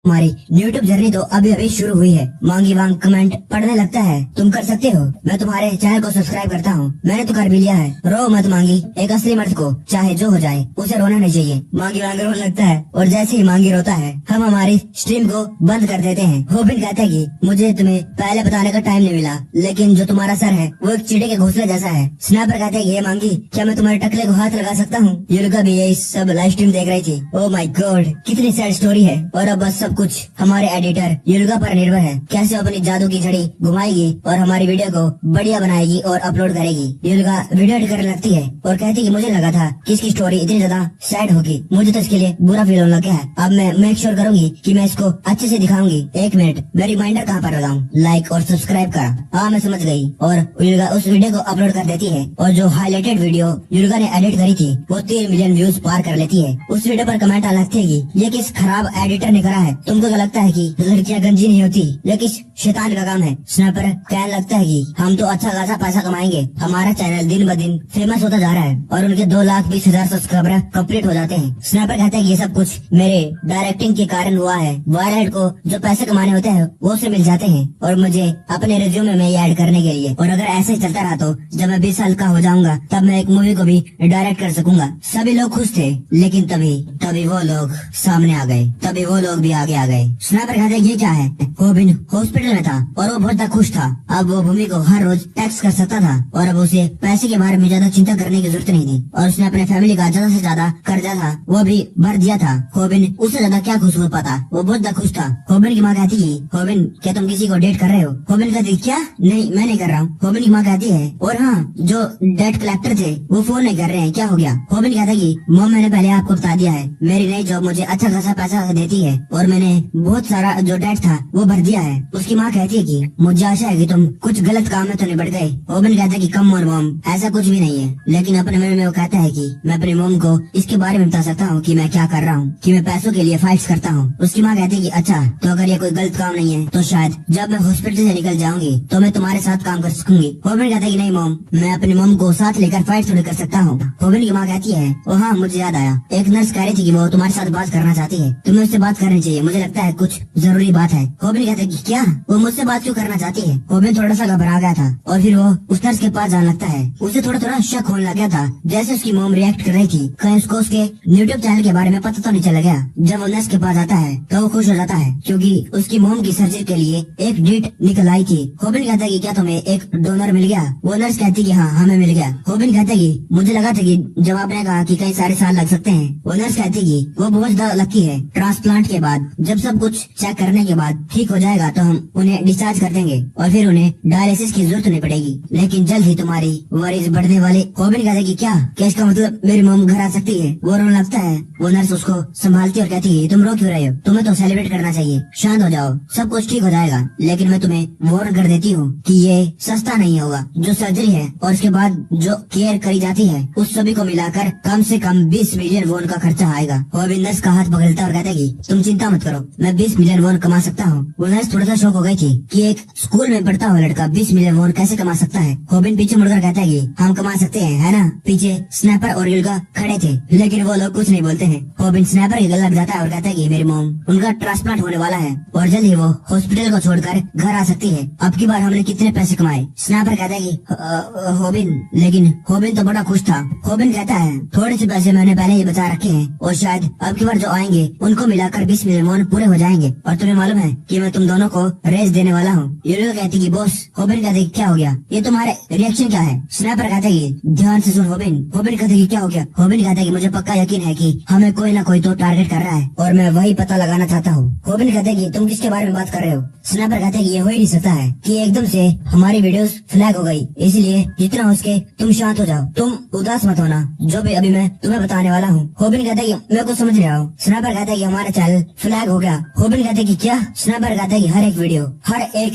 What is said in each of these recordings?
हमारी YouTube journey तो अभी अभी शुरू हुई है। मांगी वांग कमेंट पढ़ने लगता है, तुम कर सकते हो। मैं तुम्हारे चैनल को सब्सक्राइब करता हूँ, मैंने तो कर भी लिया है। रो मत मांगी, एक असली मर्द को चाहे जो हो जाए उसे रोना नहीं चाहिए। मांगी वांग रोने लगता है और जैसे ही मांगी रोता है हम हमारी स्ट्रीम को बंद कर देते हैं। होबिन कहता है कि मुझे तुम्हें पहले बताने का टाइम नहीं मिला, लेकिन जो तुम्हारा सर है वो एक चिड़े के घोंसले जैसा है। स्नैपर कहते हैं ये मांगी, क्या मैं तुम्हारे टकले को हाथ लगा सकता हूँ? युलिका भी यही सब लाइव स्ट्रीम देख रही थी। ओह माय गॉड, कितनी सैड स्टोरी है। और अब बस सब कुछ हमारे एडिटर युलिका पर निर्भर है, कैसे अपनी जादू की झड़ी घुमाएगी और हमारी वीडियो को बढ़िया बनाएगी और अपलोड करेगी। युलिका वीडियो एडिट करने लगती है और कहती है कि मुझे लगा था कि इसकी स्टोरी इतनी ज्यादा सैड होगी, मुझे तो इसके लिए बुरा फील होने लग गया है। अब मैं मेक श्योर करूंगी कि मैं इसको अच्छे से दिखाऊंगी। एक मिनट, मैं रिमाइंडर कहाँ पर लगाऊं? लाइक और सब्सक्राइब का। हाँ मैं समझ गई। और युलिका उस वीडियो को अपलोड कर देती है और जो हाईलाइटेड वीडियो युलिका ने एडिट करी थी वो 3 मिलियन व्यूज पार कर लेती है। उस वीडियो पर कमेंट आने लगते हैं कि ये किस खराब एडिटर ने करा है, तुमको क्या लगता है कि लड़कियां गंजी नहीं होती? ये किस शैतान का काम है? स्नैपर कहने लगता है कि हम तो अच्छा खासा पैसा कमाएंगे, हमारा चैनल दिन ब दिन फेमस होता जा रहा है और उनके 2,20,000 सब्सक्राइबर कंप्लीट हो जाते हैं। स्नैपर कहता है कि ये सब कुछ मेरे डायरेक्टिंग के कारण हुआ है। वायरल को जो पैसे कमाने होते हैं वो उससे मिल जाते हैं और मुझे अपने रिज्यूमे में ये ऐड करने के लिए। और अगर ऐसे ही चलता रहा तो जब मैं 20 साल का हो जाऊंगा तब मैं एक मूवी को भी डायरेक्ट कर सकूंगा। सभी लोग खुश थे, लेकिन तभी वो लोग सामने आ गए, तभी वो लोग भी आगे आ गए। स्नैपर कहता है ये क्या है? होबिन हॉस्पिटल में था और वो बहुत खुश था। अब वो भूमि को हर रोज टेक्स्ट कर सकता था और अब उसे पैसे के बारे में ज्यादा चिंता करने की जरूरत नहीं थी और उसने अपने फैमिली का ज्यादा से ज्यादा कर्जा था वो भी भर दिया था। होबिन उससे ज्यादा क्या खुश हो पाता, वो बहुत खुश था। होबिन की माँ कहती है होबिन क्या तुम किसी को डेट कर रहे हो? होबिन कहती क्या? नहीं मैं नहीं कर रहा हूँ। होबिन की माँ कहती है और हाँ जो डेट कलेक्टर थे वो फोन नहीं कर रहे हैं, क्या हो गया? होबिन कहता है कि मॉम मैंने पहले आपको बता दिया है, मेरी नई जॉब मुझे अच्छा खासा पैसा देती है और मैंने बहुत सारा जो डेट था वो भर दिया है। उसकी माँ कहती है कि मुझे आशा है कि तुम कुछ गलत काम में तो नहीं बढ़ गए। होबिन कहता है कि कम और मॉम ऐसा कुछ भी नहीं है, लेकिन अपने मन में वो कहता है कि मैं अपनी मॉम को इसके बारे में बता सकता हूँ कि मैं क्या कर रहा हूँ, कि मैं पैसों के लिए फाइट्स करता हूँ। उसकी माँ कहती है कि अच्छा तो अगर ये कोई गलत काम नहीं है तो शायद जब मैं हॉस्पिटल से निकल जाऊंगी तो मैं तुम्हारे साथ काम कर सकूंगी। होबिन कहता है कि नहीं मॉम, मैं अपनी मॉम को साथ लेकर फाइट थोड़ी कर सकता हूँ। होबिन की माँ कहती है ओ हाँ मुझे याद आया, एक नर्स कह रही थी कि वो तुम्हारे साथ बात करना चाहती है, तुम्हें उससे बात करनी चाहिए, मुझे लगता है कुछ जरूरी बात है। होबिन कहता है कि क्या वो मुझसे बात क्यों करना चाहती है? होबिन थोड़ा सा घबरा गया था और फिर वो उस नर्स के पास जाने लगता है। उसे थोड़ा थोड़ा शक होने लग गया था जैसे उसकी मॉम रिएक्ट कर रही थी, कहीं उसको उसके यूट्यूब चैनल के बारे में पता तो नहीं चला गया। जब वो नर्स के पास आता है तो वो खुश हो जाता है क्योंकि उसकी मॉम की सर्जरी के लिए एक डेट निकल आई थी। होबिन कहता है कि क्या तुम्हें एक डोनर मिल गया? वो नर्स कहती है कि हाँ हमें मिल गया। होबिन कहता है कि मुझे लगा था कि जब आपने कहा कि कई सारे साल लग सकते हैं। वो नर्स कहती है कि वो बहुत ज्यादा लकी है, ट्रांसप्लांट के बाद जब सब कुछ चेक करने के बाद ठीक हो जाएगा तो हम उन्हें डिस्चार्ज कर देंगे और फिर उन्हें डायलिसिस की जरूरत नहीं पड़ेगी, लेकिन जल्द ही तुम्हारी वरीज बढ़ने वाले। होबिन कहता है कि क्या इसका मतलब मेरी मॉम घर आ सकती है? वो रोने लगता है। वो नर्स उसको संभालती और कहती है तुम रो क्यों रहे हो, तुम्हें तो सेलिब्रेट करना चाहिए, शांत हो जाओ, सब कुछ ठीक हो जाएगा। लेकिन मैं तुम्हें वार्न कर देती हूँ कि ये सस्ता नहीं होगा। जो सर्जरी है और उसके बाद जो केयर करी जाती है उस सभी को मिलाकर कम से कम 20 मिलियन वॉन का खर्चा आएगा। होबिन नर्स का हाथ पकड़ता और कहता है कि तुम चिंता मत करो, मैं 20 मिलियन वॉन कमा सकता हूँ। वो नर्स थोड़ा सा शौक हो गई थी कि एक स्कूल में पढ़ता हुआ लड़का 20 मिलियन वॉन कैसे कमा सकता है। होबिन पीछे मुड़कर कहता है कि हम कमा सकते हैं, है ना? पीछे स्नैपर और युलिका खड़े थे लेकिन वो लोग कुछ नहीं बोलते हैं। होबिन स्नैपर के गले लग जाता है और कहता है कि मेरी मॉम उनका ट्रांसप्लांट होने वाला है और जल्द ही वो हॉस्पिटल को छोड़कर घर आ सकती है। अब की बार हमने कितने पैसे कमाए? स्नैपर कहता है कि होबिन, लेकिन होबिन तो बड़ा खुश था। होबिन कहता है थोड़े से पैसे मैंने पहले ही बचा रखे हैं और शायद अब की बार जो आएंगे उनको मिलाकर 20 मिलियन वॉन पूरे हो जाएंगे और तुम्हें मालूम है कि मैं तुम दोनों को रेस देने वाला हूँ। युलिका कहती कि बॉस। होबिन कहते कि क्या हो गया, ये तुम्हारे रिएक्शन क्या है? स्नैपर कहता है ध्यान से सुन होबिन। होबिन कहते कि क्या हो गया? होबिन कहता है कि मुझे पक्का यकीन है कि हमें कोई ना कोई तो टारगेट कर रहा है और मैं वही पता लगाना चाहता हूँ। होबिन कहते हैं कि तुम किसके बारे में बात कर रहे हो? स्नैपर कहते हैं कि ये हो ही नहीं सकता है कि एकदम से हमारी वीडियोस फ्लैग हो गई, इसलिए जितना हो सके तुम शांत हो जाओ, तुम उदास मत होना, जो भी अभी मैं तुम्हें बताने वाला हूँ। होबिन कहता है कि मैं कुछ समझ रहा हूँ। स्नैपर कहता है कि हमारा चैनल फ्लैग हो गया। होबिन कहते हैं कि क्या? स्नैपर कहता है कि हर एक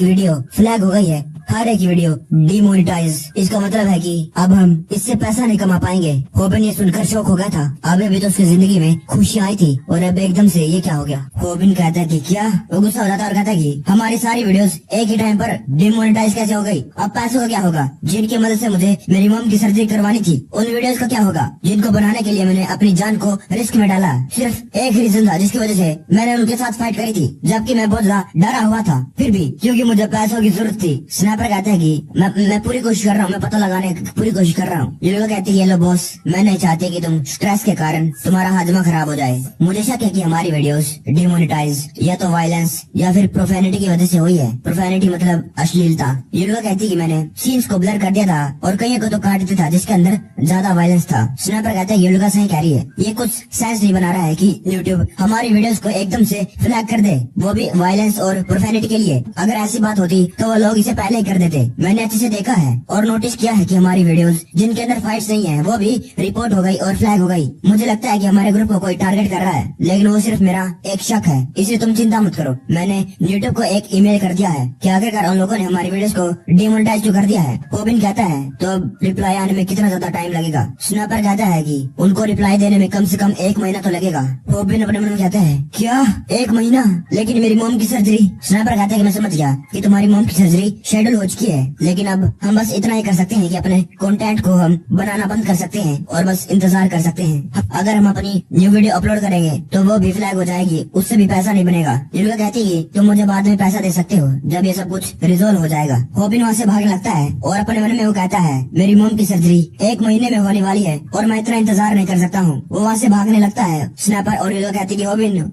वीडियो फ्लैग हो गई है, हर एक वीडियो डिमोनेटाइज। इसका मतलब है कि अब हम इससे पैसा नहीं कमा पाएंगे। होबिन ये सुनकर शौक हो गया था। अभी तो उसकी जिंदगी में खुशियाँ आई थी और अब एकदम से ये क्या हो गया। होबिन कहता है कि क्या, वो गुस्सा हो जाता है और कहता है कि हमारी सारी वीडियोस एक ही टाइम पर डिमोनेटाइज कैसे हो गई। अब पैसों का क्या होगा जिनकी मदद से मुझे मेरी मॉम की सर्जरी करवानी थी। उन वीडियोस का क्या होगा जिनको बनाने के लिए मैंने अपनी जान को रिस्क में डाला। सिर्फ एक ही रीजन था जिसकी वजह से मैंने उनके साथ फाइट करी थी, जबकि मैं बहुत ज्यादा डरा हुआ था। फिर भी क्योंकि मुझे पैसों की जरूरत थी। स्नैपर कहता है कि मैं पूरी कोशिश कर रहा हूँ, मैं पता लगाने की पूरी कोशिश कर रहा हूँ। ये लोग कहती है, ये लो बॉस, मैं नहीं चाहती कि तुम स्ट्रेस के कारण तुम्हारा हाजमा खराब हो जाए। मुझे शक है कि हमारी वीडियोस डिमोनेटाइज या तो वायलेंस या फिर प्रोफेनिटी की वजह से हुई है। प्रोफेनिटी मतलब अश्लीलता। ये लोग कहती है कि मैंने सीन्स को ब्लर कर दिया था और कईयों को तो काट दिया था जिसके अंदर ज्यादा वायलेंस था। स्नैपर कहता है ये लोग सही कह रही है, ये कुछ सेंस नहीं बना रहा है कि यूट्यूब हमारी वीडियोस को एकदम से फ्लैग कर दे, वो भी वायलेंस और प्रोफेनिटी के लिए। अगर ऐसी बात होती तो वो लोग इसे पहले ही कर देते। मैंने अच्छे से देखा है और नोटिस किया है कि हमारी वीडियोस जिनके अंदर फाइट्स नहीं है वो भी रिपोर्ट हो गई और फ्लैग हो गई। मुझे लगता है कि हमारे ग्रुप को कोई टारगेट कर रहा है, लेकिन वो सिर्फ मेरा एक शक है, इसलिए तुम चिंता मत करो। मैंने यूट्यूब को एक ईमेल कर दिया है कि आखिरकार उन लोगों ने हमारी वीडियोस को डिमोनेटाइज क्यों कर दिया है। होबिन कहता है तो रिप्लाई आने में कितना ज्यादा टाइम लगेगा। स्नैपर कहता है कि उनको रिप्लाई देने में कम से कम 1 महीना तो लगेगा। होबिन अपने मन में कहता है क्या 1 महीना, लेकिन मेरी मॉम की सर्जरी। स्नैपर कहता है कि मैं समझ गया कि तुम्हारी मॉम की सर्जरी शेड्यूल हो चुकी है, लेकिन अब हम बस इतना ही कर सकते हैं कि अपने कंटेंट को हम बनाना बंद कर सकते हैं और बस इंतजार कर सकते हैं। अगर हम अपनी न्यू वीडियो अपलोड करेंगे तो वो भी फ्लैग हो जाएगी, उससे भी पैसा नहीं बनेगा। ये लोग कहती है तुम मुझे बाद में पैसा दे सकते हो जब ये सब कुछ रिजोल्व हो जाएगा। होबिन वहाँ से भागने लगता है और अपने मन में वो कहता है मेरी मॉम की सर्जरी 1 महीने में होने वाली है और मैं इतना इंतजार नहीं कर सकता हूँ। वो वहाँ से भागने लगता है। स्नैपर और ये लोग कहती है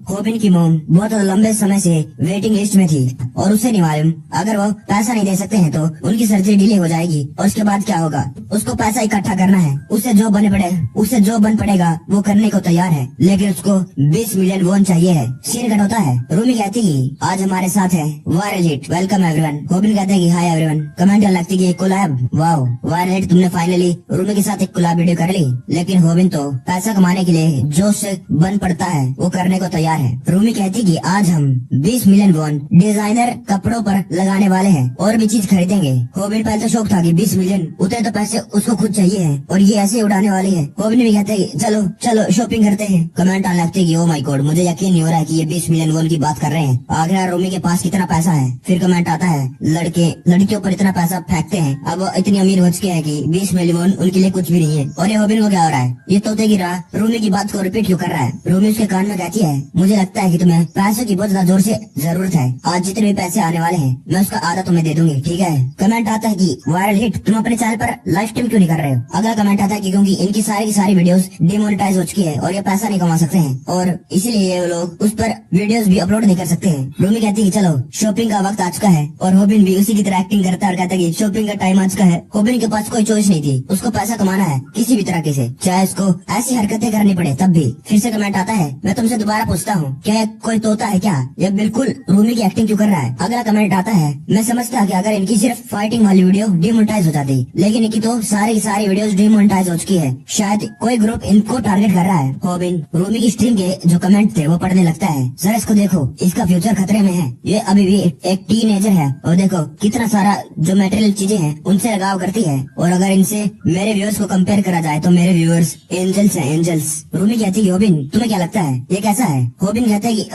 होबिन की मॉम बहुत लंबे समय से वेटिंग लिस्ट में थी और उसे नहीं मालूम अगर वो पैसा नहीं दे सकते हैं तो उनकी सर्जरी डिले हो जाएगी और उसके बाद क्या होगा। उसको पैसा इकट्ठा करना है, उसे जो बन पड़ेगा वो करने को तैयार है, लेकिन उसको 20 मिलियन वॉन चाहिए है। सीन कट होता है। रूमी कहती है आज हमारे साथ है वायरल हिट, वेलकम एवरीवन। होबिन कहते हैं कि हाय एवरीवन। कमेंट लगती है कोलैब, वाओ वायरल हिट, तुमने फाइनली रूमी के साथ एक कोलैब वीडियो कर ली। लेकिन होबिन तो पैसा कमाने के लिए जोश से बन पड़ता है, वो करने को तैयार है। रूमी कहती कि आज हम 20 मिलियन वॉन डिजाइनर कपड़ों पर लगाने वाले हैं और भी चीज खरीदेंगे। होबिन पहले तो शौक था कि 20 मिलियन उतने तो पैसे उसको खुद चाहिए है और ये ऐसे उड़ाने वाली है। होबिन भी कहते हैं चलो चलो शॉपिंग करते हैं। कमेंट आने लगते हैं ओ माय गॉड, मुझे यकीन नहीं हो रहा है कि ये 20 मिलियन वॉन की बात कर रहे हैं। आखिर रूमी के पास कितना पैसा है। फिर कमेंट आता है लड़कियों पर इतना पैसा फेंकते हैं, अब वो इतनी अमीर हो चुके हैं कि 20 मिलियन वॉन उनके लिए कुछ भी नहीं है। और ये होबिन को क्या हो रहा है, ये तोते की राह रूमी की बात को रिपीट क्यों कर रहा है। रूमी उसके कान में कहती है मुझे लगता है कि तुम्हें पैसों की बहुत ज्यादा जोर से जरूरत है, आज जितने भी पैसे आने वाले हैं मैं उसका आधा तुम्हें दे दूंगी, ठीक है। कमेंट आता है कि वायरल हिट तुम अपने चैनल पर लाइव स्ट्रीम क्यों नहीं कर रहे हो। अगला कमेंट आता है कि क्योंकि इनकी की सारी वीडियोस डिमोनेटाइज हो चुकी है और ये पैसा नहीं कमा सकते हैं और इसीलिए ये लोग उस पर वीडियोस भी अपलोड नहीं कर सकते हैं। रूमी कहती है चलो शॉपिंग का वक्त आ चुका है और होबिन भी उसी की तरह एक्टिंग करता है और कहता है कि शॉपिंग का टाइम आ चुका है। होबिन के पास कोई चॉइस नहीं थी, उसको पैसा कमाना है किसी भी तरह से, चाहे उसको ऐसी हरकतें करनी पड़े तब भी। फिर से कमेंट आता है मैं तुमसे दोबारा पूछता हूँ क्या ये कोई तोता है क्या, ये बिल्कुल रूमी की एक्टिंग क्यों कर रहा है। अगला कमेंट आता है मैं समझता कि अगर इनकी सिर्फ फाइटिंग वाली वीडियो डिमोनेटाइज हो जाती, लेकिन इनकी तो सारी की सारी वीडियोस डिमोनेटाइज हो चुकी है, शायद कोई ग्रुप इनको टारगेट कर रहा है। होबिन रूमी की स्ट्रीम के जो कमेंट थे वो पढ़ने लगता है। सर इसको देखो, इसका फ्यूचर खतरे में है, ये अभी भी एक टीनेजर है और देखो कितना सारा जो मटेरियल चीजें हैं उनसे लगाव करती है और अगर इनसे मेरे व्यूअर्स को कंपेयर करा जाए तो मेरे व्यूअर्स एंजल्स हैं, एंजल्स। रूमी कहती है होबिन तुम्हें क्या लगता है ये कैसा है। होबिन कहता है कि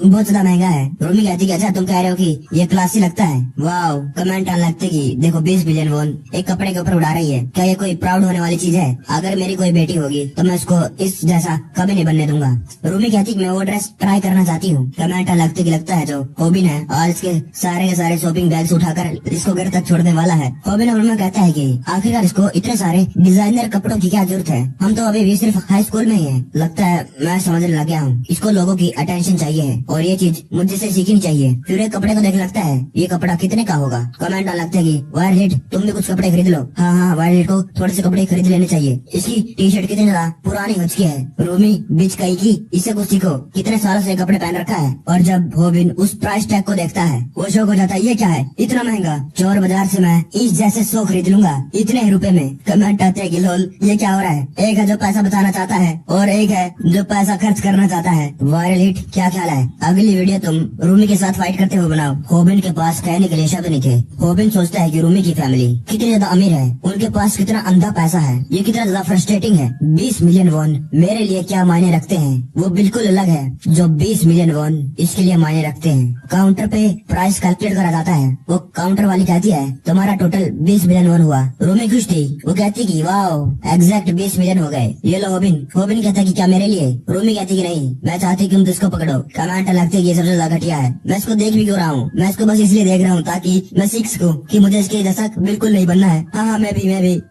बहुत ज्यादा महंगा है। रूमी कहती है अच्छा तुम कह रहे हो कि ये क्लासी लगता है, वाओ। कमेंट आने लगते कि देखो 20 बिलियन वॉन एक कपड़े के ऊपर उड़ा रही है, क्या ये कोई प्राउड होने वाली चीज है। अगर मेरी कोई बेटी होगी तो मैं उसको इस जैसा कभी नहीं बनने दूंगा। रूमी कहती मैं वो ड्रेस ट्राई करना चाहती हूँ। कमेंट लगते कि लगता है जो होबिन है आज इसके सारे के सारे शॉपिंग बैग्स उठाकर इसको घर तक छोड़ने वाला है। होबिन में कहता है कि आखिरकार इसको इतने सारे डिजाइनर कपड़ों की क्या जरूरत है, हम तो अभी भी सिर्फ हाई स्कूल में ही है। लगता है मैं समझने लग गया हूँ, इसको लोगों की अटेंशन चाहिए है और ये चीज मुझे से सीखनी चाहिए। फिर एक कपड़े को देख लगता है ये कपड़ा कितने का होगा। कमेंट लगता है कि वायर हिट तुम भी कुछ कपड़े खरीद लो। हाँ वायर हिट को थोड़े से कपड़े खरीद लेने चाहिए, इसकी टी शर्ट कितनी ज्यादा पुरानी हो चुकी है। रूमी बीच कही की इससे कुछ सीखो, कितने सालों से कपड़े पहन रखा है। और जब होबिन उस प्राइस टैग को देखता है वो शौक हो जाता है ये क्या है इतना महंगा, चोर बाजार से मैं इस जैसे 100 खरीद लूंगा इतने ही रुपए में। कमेंट आते है कि लोल ये क्या हो रहा है, एक है जो पैसा बचाना चाहता है और एक है जो पैसा खर्च करना चाहता है। वायरल हिट क्या ख्याल है, अगली वीडियो तुम रूमी के साथ फाइट करते हुए बनाओ। होबिन के पास कहने के लिए शब्द नहीं थे। थे। होबिन सोचता है कि रूमी की फैमिली कितनी ज्यादा अमीर है, उनके पास कितना अंधा पैसा है, ये कितना ज्यादा फ्रस्ट्रेटिंग है। 20 मिलियन वॉन मेरे लिए क्या मायने रखते हैं, वो बिल्कुल अलग है जो 20 मिलियन वॉन इसके लिए मायने रखते हैं। काउंटर पे प्राइस कैलकुलेट करा जाता है। वो काउंटर वाली कहती है तुम्हारा टोटल 20 मिलियन वॉन हुआ। रूमी खुश थी, वो कहती कि वाह एग्जैक्ट 20 मिलियन हो गए, ये लो होबिन। होबिन कहता है कि क्या मेरे लिए? रूमी कहती कि नहीं, मैं चाहती कि तुम इसको पकड़ो। कमांड लगती है ये सबसे ज्यादा घटिया है, मैं इसको देख भी क्यों रहा हूँ, मैं इसको बस इसलिए देख रहा हूँ ताकि मैं सीख सकूं कि मुझे इसके जैसा बिल्कुल नहीं बनना है। हाँ मैं भी।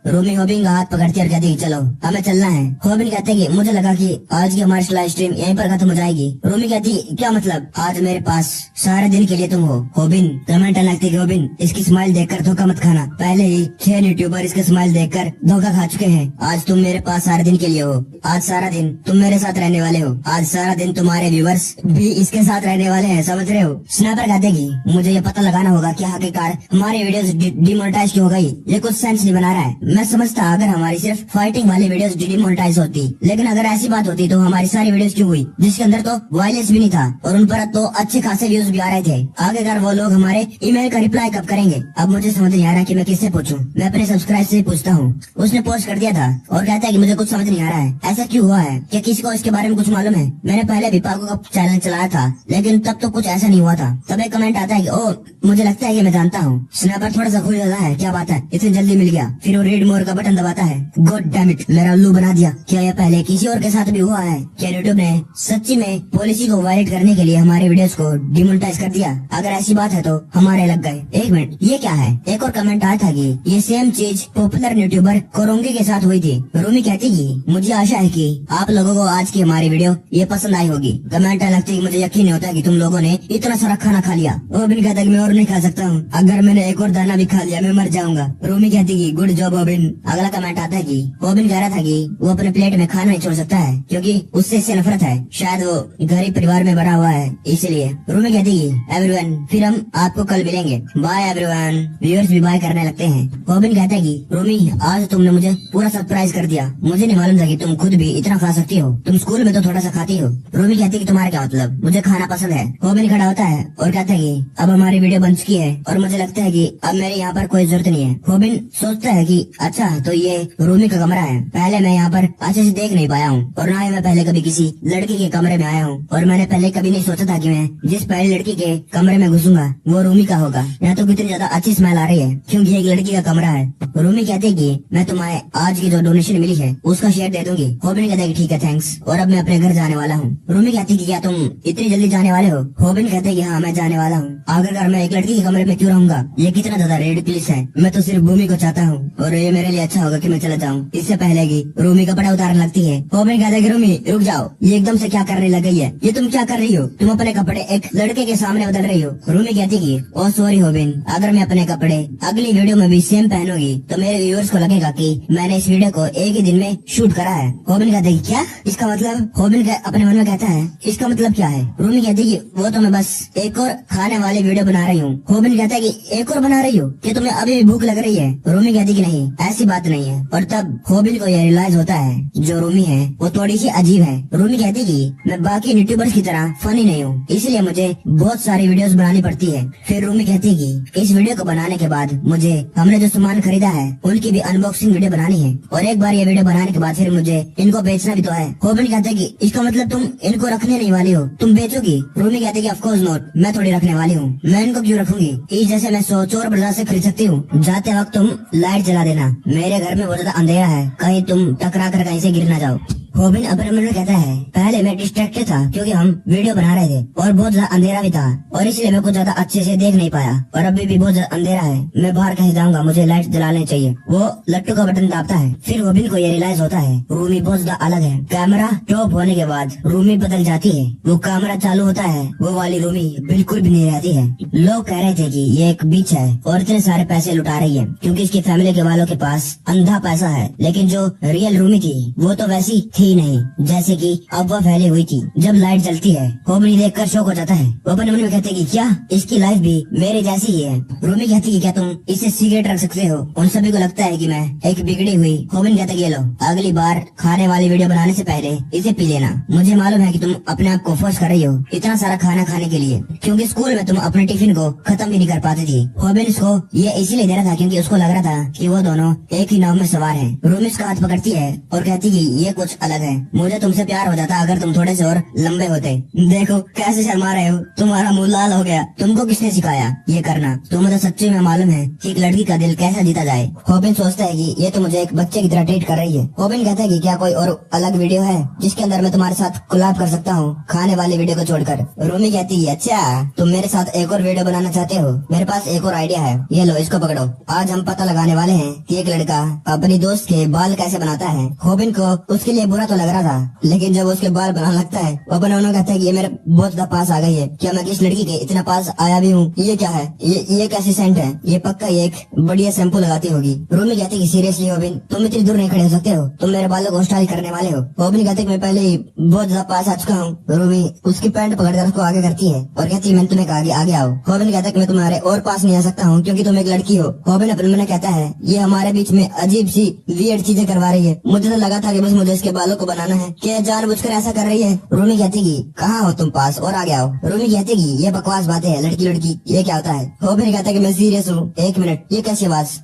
रूमी होबिन का हाथ पकड़ती है और कहती है चलो हमें चलना है। होबिन कहते हैं कि मुझे लगा कि आज की हमारी लाइव स्ट्रीम यहीं पर खत्म हो जाएगी। रूमी कहती क्या मतलब, आज मेरे पास सारे दिन के लिए तुम हो। होबिन कमेंट लगती है होबिन इसकी स्माइल देखकर धोखा मत खाना, पहले ही 6 यूट्यूबर इसके स्माइल देखकर धोखा खा चुके हैं। आज तुम मेरे पास सारे दिन के लिए हो, आज सारा दिन तुम मेरे साथ रहने वाले हो, आज सारा दिन तुम्हारे व्यूवर्स भी इसके साथ रहने वाले हैं, समझ रहे हो। स्नैपर कहते कि मुझे ये पता लगाना होगा कि आखिरकार हमारी वीडियोस डिमोनेटाइज क्यों हो गई, ये कुछ सेंस नहीं बना रहा है। मैं समझता अगर हमारी सिर्फ फाइटिंग वाली वीडियोस डिमोनेटाइज होती, लेकिन अगर ऐसी बात होती तो हमारी सारी वीडियोस क्यों हुई जिसके अंदर तो वायलेंस भी नहीं था और उन पर तो अच्छे खासे व्यूज भी आ रहे थे। आखिरकार वो लोग हमारे ईमेल का रिप्लाई कब करेंगे? अब मुझे समझ नहीं आ रहा कि मैं किससे पूछूं। मैं अपने सब्सक्राइब से पूछता हूँ। उसने पोस्ट कर दिया था और कहता है कि मुझे कुछ समझ नहीं आ रहा है, ऐसा क्यों हुआ है, क्या किसी को इसके बारे में कुछ मालूम है? मैंने पहले भी पाको का चैनल चलाया था लेकिन तब तो कुछ ऐसा नहीं हुआ था। तब एक कमेंट आता है कि ओ मुझे लगता है कि मैं जानता हूँ। स्नैपर थोड़ा सा खुश होता है, क्या बात है, इतनी जल्दी मिल गया। फिर वो रीड मोर का बटन दबाता है। गॉड डैम इट, मेरा उल्लू बना दिया। क्या यह पहले किसी और के साथ भी हुआ है? क्या यूट्यूब ने सच्ची में पॉलिसी को वायलेट करने के लिए हमारे वीडियोस को डिमोनेटाइज कर दिया? अगर ऐसी बात है तो हमारे लग गए। एक मिनट, ये क्या है? एक और कमेंट आया था कि ये सेम चीज पॉपुलर यूट्यूबर कोरोंगी के साथ हुई थी। रूमी कहती कि मुझे आशा है कि आप लोगों को आज की हमारी वीडियो ये पसंद आई होगी। कमेंट लगती है मुझे यकीन नहीं होता कि तुम लोगों ने इतना सारा खाना खा लिया। वो भी कहता कि मैं और नहीं खा सकता हूँ, अगर मैंने एक और दाना भी खा लिया मैं मर जाऊंगा। रूमी कहती कि गुड जॉब ओबिन। अगला कमेंट आता है कि ओबिन कह रहा था कि वो अपने प्लेट में खाना नहीं छोड़ सकता है क्योंकि उससे इससे नफरत है, शायद वो गरीब परिवार में बड़ा हुआ है इसलिए। रूमी कहती कि एवरीवन फिर हम आपको कल मिलेंगे, बाय एवरीवन। व्यूअर्स भी बाय करने लगते हैं। ओबिन कहता है कि रूमी आज तुमने मुझे पूरा सरप्राइज कर दिया, मुझे नहीं मालूम था कि तुम खुद भी इतना खा सकती हो, तुम स्कूल में तो थोड़ा सा खाती हो। रूमी कहती कि तुम्हारा क्या मतलब, मुझे खाना पसंद है। ओबिन खड़ा होता है और कहता है कि अब हमारी वीडियो बन चुकी है और मुझे लगता है कि अब मेरे यहाँ पर कोई जरूरत नहीं है। ओबिन सोचता है कि अच्छा तो ये रूमी का कमरा है, पहले मैं यहाँ पर अच्छे से देख नहीं पाया हूँ और ना ही मैं पहले कभी किसी लड़की के कमरे में आया हूँ और मैंने पहले कभी नहीं सोचा था कि मैं जिस पहली लड़की के कमरे में घुसूंगा वो रूमी का होगा। यहाँ तो कितनी ज्यादा अच्छी स्मेल आ रही है क्योंकि एक लड़की का कमरा है। रूमी कहते है कि मैं तुम्हें आज की जो डोनेशन मिली है उसका शेयर दे दूंगी। होबिन कहता है कि ठीक है थैंक्स, और अब मैं अपने घर जाने वाला हूँ। रूमी कहती है कि क्या तुम इतनी जल्दी जाने वाले हो? होबिन कहते है कि हाँ मैं जाने वाला हूँ, आखिरकार मैं एक लड़की के कमरे में क्यों रहूंगा, ये कितना ज्यादा रेडिकुलस है। मैं तो सिर्फ भूमि को चाहता हूँ और ये मेरे लिए अच्छा होगा कि मैं चला जाऊँ। इससे पहले की रूमी कपड़ा उतारने लगती है। होबिन कहता है कि रूमी रुक जाओ, ये एकदम से क्या करने लग गई है, ये तुम क्या कर रही हो, तुम अपने कपड़े एक लड़के के सामने बदल रही हो। रूमी कहती कि ओ सॉरी होबिन, अगर मैं अपने कपड़े अगली वीडियो में भी सेम पहनूंगी तो मेरे व्यूअर्स को लगेगा कि मैंने इस वीडियो को एक ही दिन में शूट करा है। होबिन कहता है क्या इसका मतलब? होबिन अपने मन में कहता है इसका मतलब क्या है? रूमी कहती है कि वो तो मैं बस एक और खाने वाली वीडियो बना रही हूँ। होबिन कहता है कि एक और बना रही हो, क्या तुम्हें अभी भी भूख लग रही है? रूमी कहती कि नहीं ऐसी बात नहीं है। और तब होबिन को यह रियलाइज होता है जो रूमी है वो थोड़ी सी अजीब है। रूमी कहती कि मैं बाकी यूट्यूबर्स की तरह फनी नहीं हूँ, इसलिए मुझे बहुत सारी वीडियोस बनानी पड़ती है। फिर रूमी कहती है कि इस वीडियो को बनाने के बाद मुझे हमने जो सामान खरीदा है उनकी भी अनबॉक्सिंग वीडियो बनानी है और एक बार ये वीडियो बनाने के बाद फिर मुझे इनको बेचना भी तो है। होबिन कहते हैं कि इसका मतलब तुम इनको रखने नहीं वाली हो, तुम बेचोगी? रूमी कहते हैं कि ऑफ कोर्स नॉट, मैं थोड़ी रखने वाली हूँ, मैं इनको क्यों रखूंगी, इस जैसे मैं चोर बाजार से खरीद सकती हूँ। जाते वक्त तुम लाइट जला देना, मेरे घर में बहुत ज्यादा अंधेरा है, कहीं तुम टकरा कर कहीं से गिर ना जाओ। होबिन अपने मन में कहता है पहले मैं डिस्ट्रैक्टेड था क्योंकि हम वीडियो बना रहे थे और बहुत ज्यादा अंधेरा भी था और इसलिए मैं कुछ ज्यादा अच्छे से देख नहीं पाया और अभी भी बहुत ज्यादा अंधेरा है, मैं बाहर कहीं जाऊंगा, मुझे लाइट जलाने चाहिए। वो लट्टू का बटन दाबता है। फिर होबिन को ये रियलाइज होता है रूमी बहुत ज्यादा अलग है। कैमरा टॉप होने के बाद रूमी बदल जाती है, वो कैमरा चालू होता है, वो वाली रूमी बिल्कुल भी नहीं रहती है। लोग कह रहे थे कि ये एक बीच है और इतने सारे पैसे लुटा रही है क्योंकि इसकी फैमिली के वालों के पास अंधा पैसा है, लेकिन जो रियल रूमी थी वो तो वैसी थी थी नहीं, जैसे कि अफवाह फैली हुई थी। जब लाइट जलती है, होबिन देखकर शौक हो जाता है। वो अपने मन में कहते कि क्या इसकी लाइफ भी मेरे जैसी ही है। रूमी कहती कि क्या तुम इसे सिगरेट रख सकते हो? उन सभी को लगता है कि मैं एक बिगड़ी हुई। होबिन कहता कि ये लो, अगली बार खाने वाली वीडियो बनाने से पहले इसे पी लेना। मुझे मालूम है कि तुम अपने आप को फोर्स कर रही हो इतना सारा खाना खाने के लिए, क्योंकि स्कूल में तुम अपने टिफिन को खत्म भी नहीं कर पाती थी। होबिन इसको ये इसीलिए दे रहा था क्योंकि उसको लग रहा था कि वो दोनों एक ही नाव में सवार हैं। रूमी इसका हाथ पकड़ती है और कहती कि ये कुछ अलग है। मुझे तुमसे प्यार हो जाता अगर तुम थोड़े से और लंबे होते। देखो कैसे शर्मा रहे हो, तुम्हारा मुंह लाल हो गया। तुमको किसने सिखाया ये करना? तुम्हें तो सच्ची में मालूम है कि एक लड़की का दिल कैसे जीता जाए। होबिन सोचता है कि ये तो मुझे एक बच्चे की तरह ट्रीट कर रही है। होबिन कहता है कि क्या कोई और अलग वीडियो है जिसके अंदर मैं तुम्हारे साथ कोलैब कर सकता हूँ, खाने वाली वीडियो को छोड़कर? रूमी कहती है अच्छा तुम मेरे साथ एक और वीडियो बनाना चाहते हो? मेरे पास एक और आइडिया है, ये लो इसको पकड़ो। आज हम पता लगाने वाले हैं कि एक लड़का अपनी दोस्त के बाल कैसे बनाता है। होबिन को उसके लिए बुरा तो लग रहा था, लेकिन जब उसके बाल बनाने लगता है वो अपने उन्होंने कहता है कि ये मेरे बहुत ज्यादा पास आ गई है। क्या मैं किस लड़की के इतना पास आया भी हूँ? ये क्या है? ये कैसी सेंट है? ये पक्का ये एक बढ़िया शैम्पू लगाती होगी। रूमी कहती है कि सीरियसली होबिन तुम इतनी दूर नहीं खड़े हो सकते हो, तुम मेरे बालों को स्टाइल करने वाले हो। होबिन कहते मैं पहले ही बहुत ज्यादा पास आ चुका हूँ। रूमी उसकी पैंट पकड़कर उसको आगे करती है और कहती है मैंने तुम्हें कहा कि आगे आओ। होबिन कहता है कि मैं तुम्हारे और पास नहीं आ सकता हूँ क्योंकि तुम एक लड़की हो। होबिन अपने मन में कहता है ये हमारे बीच में अजीब सी वियर्ड चीजें करवा रही है। मुझे तो लगा था कि बस मुझे इसके बालों को बनाना है, क्या जानबूझकर ऐसा कर रही है? रूमी कहती कि कहाँ हो तुम, पास और आगे आओ। रूमी कहती कि ये बकवास बातें है, लड़की लड़की ये क्या होता है? होबिन कहता है कि मैं सीरियस हूँ। एक मिनट, ये कैसी आवाज?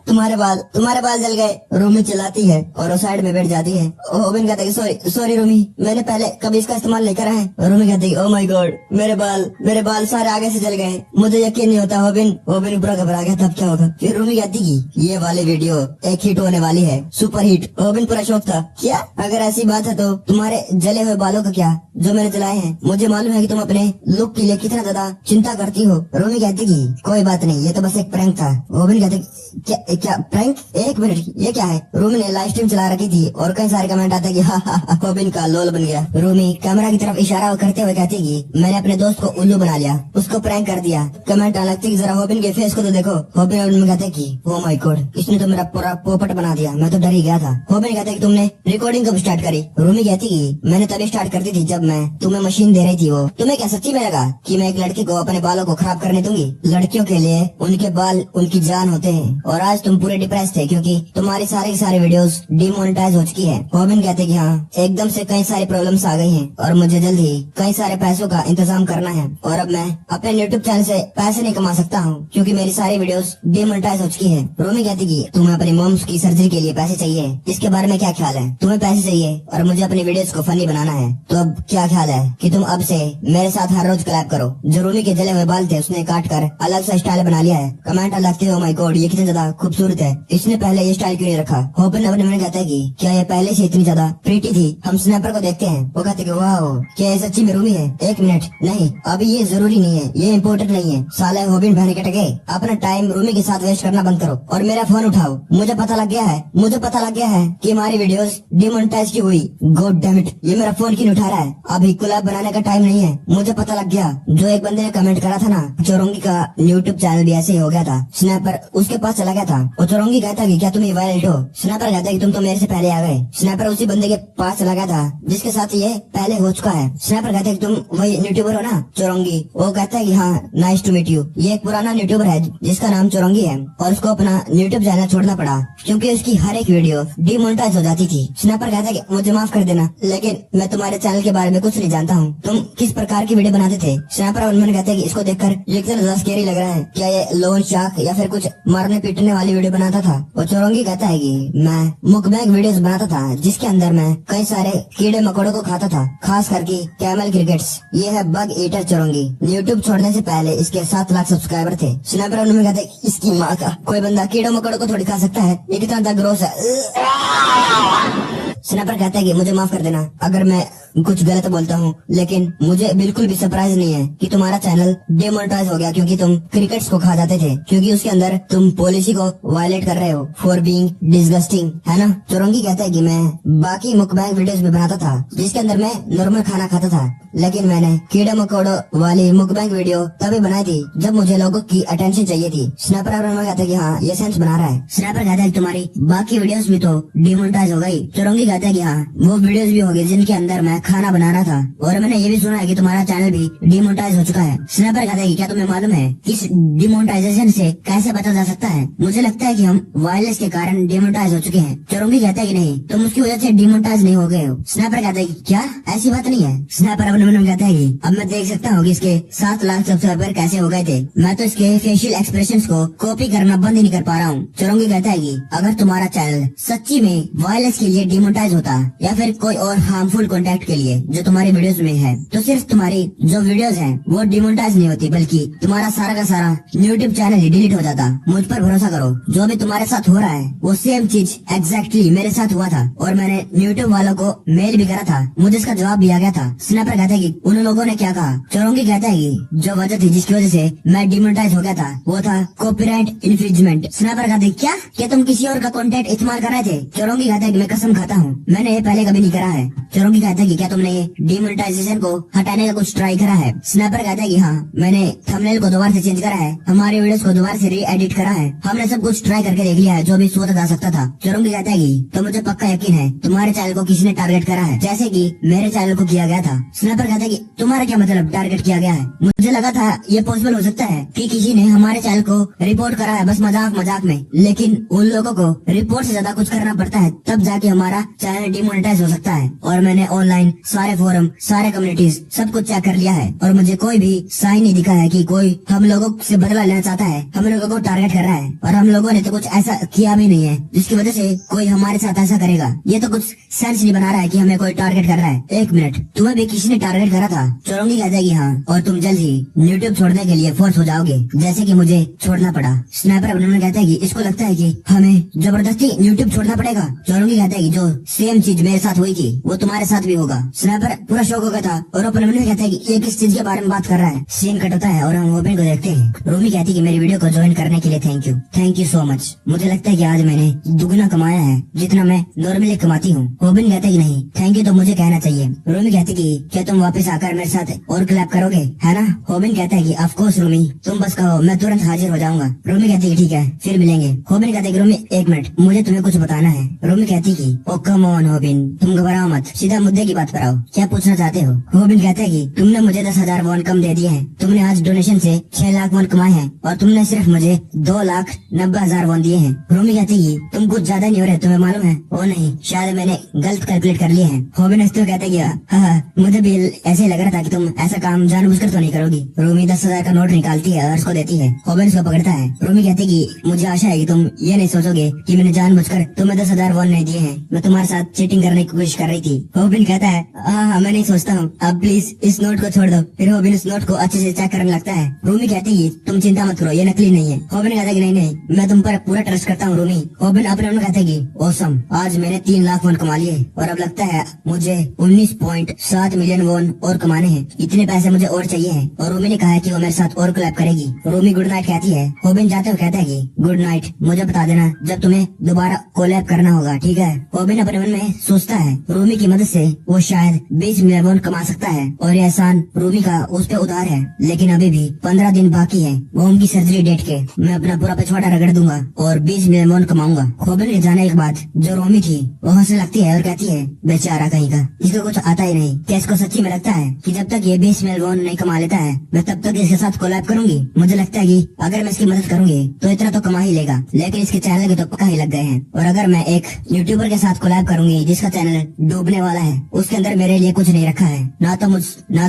तुम्हारे बाल जल गए। रूमी चिल्लाती है और वो साइड में बैठ जाती है। होबिन कहता है सॉरी सॉरी रूमी, मैंने पहले कभी इसका इस्तेमाल नहीं करा है। रूमी कहती है ओह माय गॉड मेरे बाल सारे आगे से जल गए, मुझे यकीन नहीं होता। होबिन पूरा घबरा गया, तब क्या होगा? फिर रूमी कहती कि ये वाली वीडियो एक हिट होने वाली है, सुपर हिट। होबिन पूरा शौक था। क्या अगर ऐसी बात है तो तुम्हारे जले हुए बालों का क्या जो मैंने जलाए हैं? मुझे मालूम है कि तुम अपने लुक के लिए कितना ज्यादा चिंता करती हो। रूमी कहती कि कोई बात नहीं, ये तो बस एक प्रैंक था। होबिन कहते क्या प्रैंक? एक मिनट, ये क्या है? रूमी ने लाइव स्ट्रीम चला रखी थी और कई सारे कमेंट आते कि होबिन का लोल बन गया। रूमी कैमरा की तरफ इशारा करते हुए कहती कि मैंने अपने दोस्त को उल्लू बना लिया, उसको प्रैंक कर दिया। कमेंट आने लगती कि जरा होबिन के फेस को तो देखो। होबिन कहते कि ओह माय गॉड इसने तो मेरा पूरा पोपट बना दिया, मैं तो डर ही गया था। होबिन कहते कि तुमने रिकॉर्डिंग कब स्टार्ट करी? रूमी कहती कि मैंने तभी स्टार्ट कर दी थी जब मैं तुम्हें मशीन दे रही थी। वो तुम्हें क्या सच्ची में लगा कि मैं एक लड़की को अपने बालों को खराब करने दूंगी? लड़कियों के लिए उनके बाल उनकी जान होते हैं और आज तुम पूरे डिप्रेस थे क्योंकि तुम्हारी सारी वीडियोस डिमोनेटाइज हो चुकी है। होबिन कहते कि हाँ एकदम से कई सारी प्रॉब्लम्स आ गई हैं और मुझे जल्द ही कई सारे पैसों का इंतजाम करना है और अब मैं अपने यूट्यूब चैनल से पैसे नहीं कमा सकता हूँ क्योंकि मेरी सारी वीडियोस डिमोनेटाइज हो चुकी है। रूमी कहती कि तुम्हें अपनी मॉम्स की सर्जरी के लिए पैसे चाहिए, इसके बारे में क्या ख्याल है? तुम्हें पैसे चाहिए और मुझे अपनी वीडियोस को फनी बनाना है, तो अब क्या ख्याल है कि तुम अब से मेरे साथ हर रोज कोलैब करो? जो रूमी के जले हुए बाल थे उसने काट कर अलग सा स्टाइल बना लिया है। कमेंट लगते हो माय गॉड ये कितना ज्यादा खूबसूरत है, इसने पहले ये स्टाइल क्यों नहीं रखा? होबिन अपने मन कहता है कि क्या ये पहले से इतनी ज्यादा प्रीटी थी? हम स्नैपर को देखते हैं, वो कहते कि वाह क्या ये सच्ची में रूमी है? एक मिनट, नहीं अभी ये जरूरी नहीं है, ये इम्पोर्टेंट नहीं है। साले होबिन बहने के टके, अपना टाइम रूमी के साथ वेस्ट करना बंद करो और मेरा फोन उठाओ। मुझे पता लग गया है कि हमारी वीडियोस डिमोनेटाइज की हुई। गॉड डैम इट, ये मेरा फोन क्यों उठा रहा है? अभी कोलैब बनाने का टाइम नहीं है। मुझे पता लग गया, जो एक बंदे ने कमेंट करा था ना, चौरंगी का यूट्यूब चैनल भी ऐसे ही हो गया था। स्नैपर उसके पास चला गया था और चौरंगी कहता कि क्या तुम वायरल हो? स्नैपर कहता कि तुम तो मेरे से पहले आ गए। स्नैपर उसी बंदे के पास चला गया था जिसके साथ ये पहले हो चुका है। स्नैपर कहता है कि तुम वही यूट्यूबर हो ना चौरंगी? वो कहता है कि हाँ नाइस टू मीट यू। ये एक पुराना यूट्यूबर है जिसका नाम चौरंगी है और उसको अपना यूट्यूब चैनल छोड़ना पड़ा क्योंकि उसकी हर एक वीडियो डिमोनेटाइज हो जाती थी। स्नैपर कहता है कि मुझे माफ कर देना, लेकिन मैं तुम्हारे चैनल के बारे में कुछ नहीं जानता हूँ, तुम किस प्रकार की वीडियो बनाते थे? स्नैपर उन्होंने कहते हैं कि इसको देखकर ये कितना ज्यादा स्कैरी लग रहा है, क्या ये लोन शार्क या फिर कुछ मारने पीटने वाली वीडियो बनाता था? और चौरंगी कहता है कि मैं मुकबैंग वीडियोस बनाता था जिसके अंदर मैं कई सारे कीड़े मकोड़ों को खाता था, खास करके कैमल क्रिकेट्स। ये है बग ईटर चौरंगी। यूट्यूब छोड़ने से पहले इसके 7 लाख सब्सक्राइबर थे। स्नैपर उन्होंने कहते हैं इसकी माँ का, कोई बंदा कीड़े मकोड़ों को थोड़ी खा सकता है, ये कितना ज्यादा ग्रोस है। स्नैपर कहता है कि मुझे माफ कर देना अगर मैं कुछ गलत बोलता हूँ, लेकिन मुझे बिल्कुल भी सरप्राइज नहीं है कि तुम्हारा चैनल डिमोनेटाइज हो गया क्योंकि तुम क्रिकेट्स को खा जाते थे, क्योंकि उसके अंदर तुम पॉलिसी को वायलेट कर रहे हो फॉर बीइंग डिसगस्टिंग, है ना? चौरंगी कहता है कि मैं बाकी मुकबैंग वीडियोस भी बनाता था जिसके अंदर मैं नॉर्मल खाना खाता था, लेकिन मैंने कीड़े मकोड़ों वाली मुकबैंग वीडियो तभी बनाई थी जब मुझे लोगों की अटेंशन चाहिए थी। स्नैपर कहता है कि हाँ ये सेंस बना रहा है। स्नैपर कहता है कि तुम्हारी बाकी वीडियोस भी तो डिमोनेटाइज हो गई। चौरंगी कहता है कि हाँ वो वीडियोस भी होगी जिनके अंदर मैं खाना बना रहा था, और मैंने ये भी सुना है कि तुम्हारा चैनल भी डिमोनेटाइज हो चुका है। स्नैपर कहता है कि क्या तुम्हें मालूम है इस डिमोनेटाइजेशन से कैसे बचा जा सकता है? मुझे लगता है कि हम वायरलेस के कारण डिमोनेटाइज हो चुके हैं। चुरंगी कहता है कि नहीं, तुम उसकी वजह से डिमोनेटाइज नहीं हो गए हो। स्नैपर कहता है कि क्या ऐसी बात नहीं है। स्नैपर अपने मन में कहता है कि अब मैं देख सकता हूँ कि इसके 7 लाख सब्सक्राइबर कैसे हो गए थे। मैं तो इसके फेशियल एक्सप्रेशंस को कॉपी करना बंद ही नहीं कर पा रहा हूँ। चुरंगी कहता है कि अगर तुम्हारा चैनल सच्ची में वायरलेस के लिए डिमोनेटाइज होता या फिर कोई और हार्मफुल कंटेंट के लिए जो तुम्हारी वीडियोस में है, तो सिर्फ तुम्हारी जो वीडियोस हैं वो डिमोनेटाइज नहीं होती, बल्कि तुम्हारा सारा का सारा यूट्यूब चैनल ही डिलीट हो जाता। मुझ पर भरोसा करो, जो भी तुम्हारे साथ हो रहा है वो सेम चीज एग्जैक्टली मेरे साथ हुआ था, और मैंने यूट्यूब वालों को मेल भी करा था, मुझे इसका जवाब दिया गया था। स्नैपर कहता है कि उन लोगों ने क्या कहा? चुरंगी कहता है कि जो वजह थी जिसकी वजह से मैं डिमोनेटाइज हो गया था वो था कॉपीराइट इन्फ्रिंजमेंट। स्नैपर कहता है क्या तुम किसी और का कंटेंट इस्तेमाल कर रहे थे? चुरंगी कहता है कि मैं कसम खाता हूँ मैंने ये पहले कभी नहीं करा है। चुरंगी कहता है कि क्या तुमने ये डिमोनेटाइजेशन को हटाने का कुछ ट्राई करा है? स्नैपर कहता है कि हाँ, मैंने थंबनेल को दोबारा से चेंज करा है, हमारे वीडियोस को दोबारा से री एडिट करा है, हमने सब कुछ ट्राई करके देख लिया है जो भी सोचा जा सकता था। चुरंगी कहता है कि तो मुझे पक्का यकीन है तुम्हारे चैनल को किसी ने टारगेट करा है, जैसे कि मेरे चैनल को किया गया था। स्नैपर कहता है कि तुम्हारा क्या मतलब टारगेट किया गया है? मुझे लगा था ये पॉसिबल हो सकता है कि किसी ने हमारे चैनल को रिपोर्ट करा है बस मजाक मजाक में, लेकिन उन लोगों को रिपोर्ट से ज्यादा कुछ करना पड़ता है तब जाके हमारा चैनल डिमोनेटाइज हो सकता है। और मैंने ऑनलाइन सारे फोरम, सारे कम्युनिटीज सब कुछ चेक कर लिया है और मुझे कोई भी साइन नहीं दिखा है कि कोई हम लोगों से बदला लेना चाहता है, हम लोगों को टारगेट कर रहा है, और हम लोगों ने तो कुछ ऐसा किया भी नहीं है जिसकी वजह से कोई हमारे साथ ऐसा करेगा। ये तो कुछ सेंस नहीं बना रहा है कि हमें कोई टारगेट कर रहा है। एक मिनट, तुम्हें भी किसी ने टारगेट करा था? चुरंगी कहता है कि हाँ, और तुम जल्द ही यूट्यूब छोड़ने के लिए फोर्स हो जाओगे जैसे कि मुझे छोड़ना पड़ा। स्नैपर अपने मन में कहता है कि इसको लगता है कि हमें जबरदस्ती यूट्यूब छोड़ना पड़ेगा। चुरंगी कहता है कि जो सेम चीज मेरे साथ हुई थी वो तुम्हारे साथ भी होगा। स्नैपर पूरा शौक हो गया था और अपने मन में कहता है कि ये किस चीज के बारे में बात कर रहा है। सीन कट होता है और हम ओबिन को देखते हैं। रूमी कहती है कि मेरी वीडियो को ज्वाइन करने के लिए थैंक यू सो मच। मुझे लगता है कि आज मैंने दुगना कमाया है जितना मैं नॉर्मली कमाती हूँ। ओबिन कहता है कि नहीं, थैंक यू तो मुझे कहना चाहिए। रूमी कहती है कि क्या तुम वापस आकर मेरे साथ और क्लैप करोगे, है ना? ओबिन कहता है कि ऑफ कोर्स रूमी, तुम बस कहो मैं तुरंत हाजिर हो जाऊंगा। रूमी कहती है ठीक है फिर मिलेंगे। ओबिन कहते है कि रूमी एक मिनट, मुझे तुम्हें कुछ बताना है। रूमी कहती है कि ओ कम ऑन ओबिन, तुम घबराओ मत, सीधा मुद्दे की बात पर आओ, क्या पूछना चाहते हो? ओबिन कहता है कि तुमने मुझे 10,000 वॉन कम दे दिए हैं, तुमने आज डोनेशन से 6 लाख वॉन कमाए हैं और तुमने सिर्फ मुझे 2,90,000 वॉन दिए हैं। रूमी कहती है कि तुम कुछ ज्यादा नहीं हो रहे, तुम्हें मालूम है? ओ नहीं, शायद मैंने गलत कैलकुलेट कर लिए हैं। ओबिन हंसते हुए कहता है कि हाँ, मुझे भी ऐसे लग रहा था कि तुम ऐसा काम जानबूझकर तो नहीं करोगी। रूमी 10,000 का नोट निकालती है और उसको देती है। ओबिन उसको पकड़ता है। रूमी कहती है कि मुझे आशा है कि तुम ये नहीं सोचोगे कि मैंने जानबूझकर तुम्हें 10,000 वॉन नहीं दिए हैं, मैं तुम्हारे साथ चीटिंग करने की कोशिश कर रही थी। ओबिन कहता है हाँ, मैं नहीं सोचता हूँ, अब प्लीज इस नोट को छोड़ दो। फिर ओबिन इस नोट को अच्छे से चेक करने लगता है। रूमी कहती है तुम चिंता मत करो, ये नकली नहीं है। ओबिन कहता है कि नहीं, मैं तुम पर पूरा ट्रस्ट करता हूँ रूमी। ओबिन अपने मन में कहता है कि ऑसम, आज मैंने 3 लाख वॉन कमा लिए और अब लगता है मुझे 19.7 मिलियन वॉन और कमाने हैं, इतने पैसे मुझे और चाहिए हैं। और रूमी ने कहा है कि वो मेरे साथ और कोलैब करेगी। रूमी गुड नाइट कहती है। ओबिन जाते हुए कहता है कि गुड नाइट, मुझे बता देना जब तुम्हें दोबारा कोलैब करना होगा, ठीक है? ओबिन अपने मन में सोचता है रूमी की मदद से वो शायद 20 मिलियन वॉन कमा सकता है और ये एहसान रूमी का उस पे उधार है, लेकिन अभी भी 15 दिन बाकी है ओम की सर्जरी डेट के। मैं अपना पूरा पिछवाड़ा रगड़ दूंगा और 20 मिलियन वॉन कमाऊंगा। ओबिन के जाने के बाद जो रूमी थी वो हंसने लगती है और कहती है बेचारा कहीं का, इसको कुछ आता ही नहीं। क्या इसको सच्ची में लगता है कि जब तक ये 20 मिलियन वॉन नहीं कमा लेता है मैं तब तक इसके साथ कोलैब करूंगी? मुझे लगता है कि अगर मैं इसकी मदद करूंगी तो इतना तो कमा ही लेगा, लेकिन इसके चैनल के तो पक्का ही लग गए हैं। और अगर मैं एक यूट्यूबर के साथ कोलैब करूंगी जिसका चैनल डूबने वाला है, उसके अंदर मेरे लिए कुछ नहीं रखा है, ना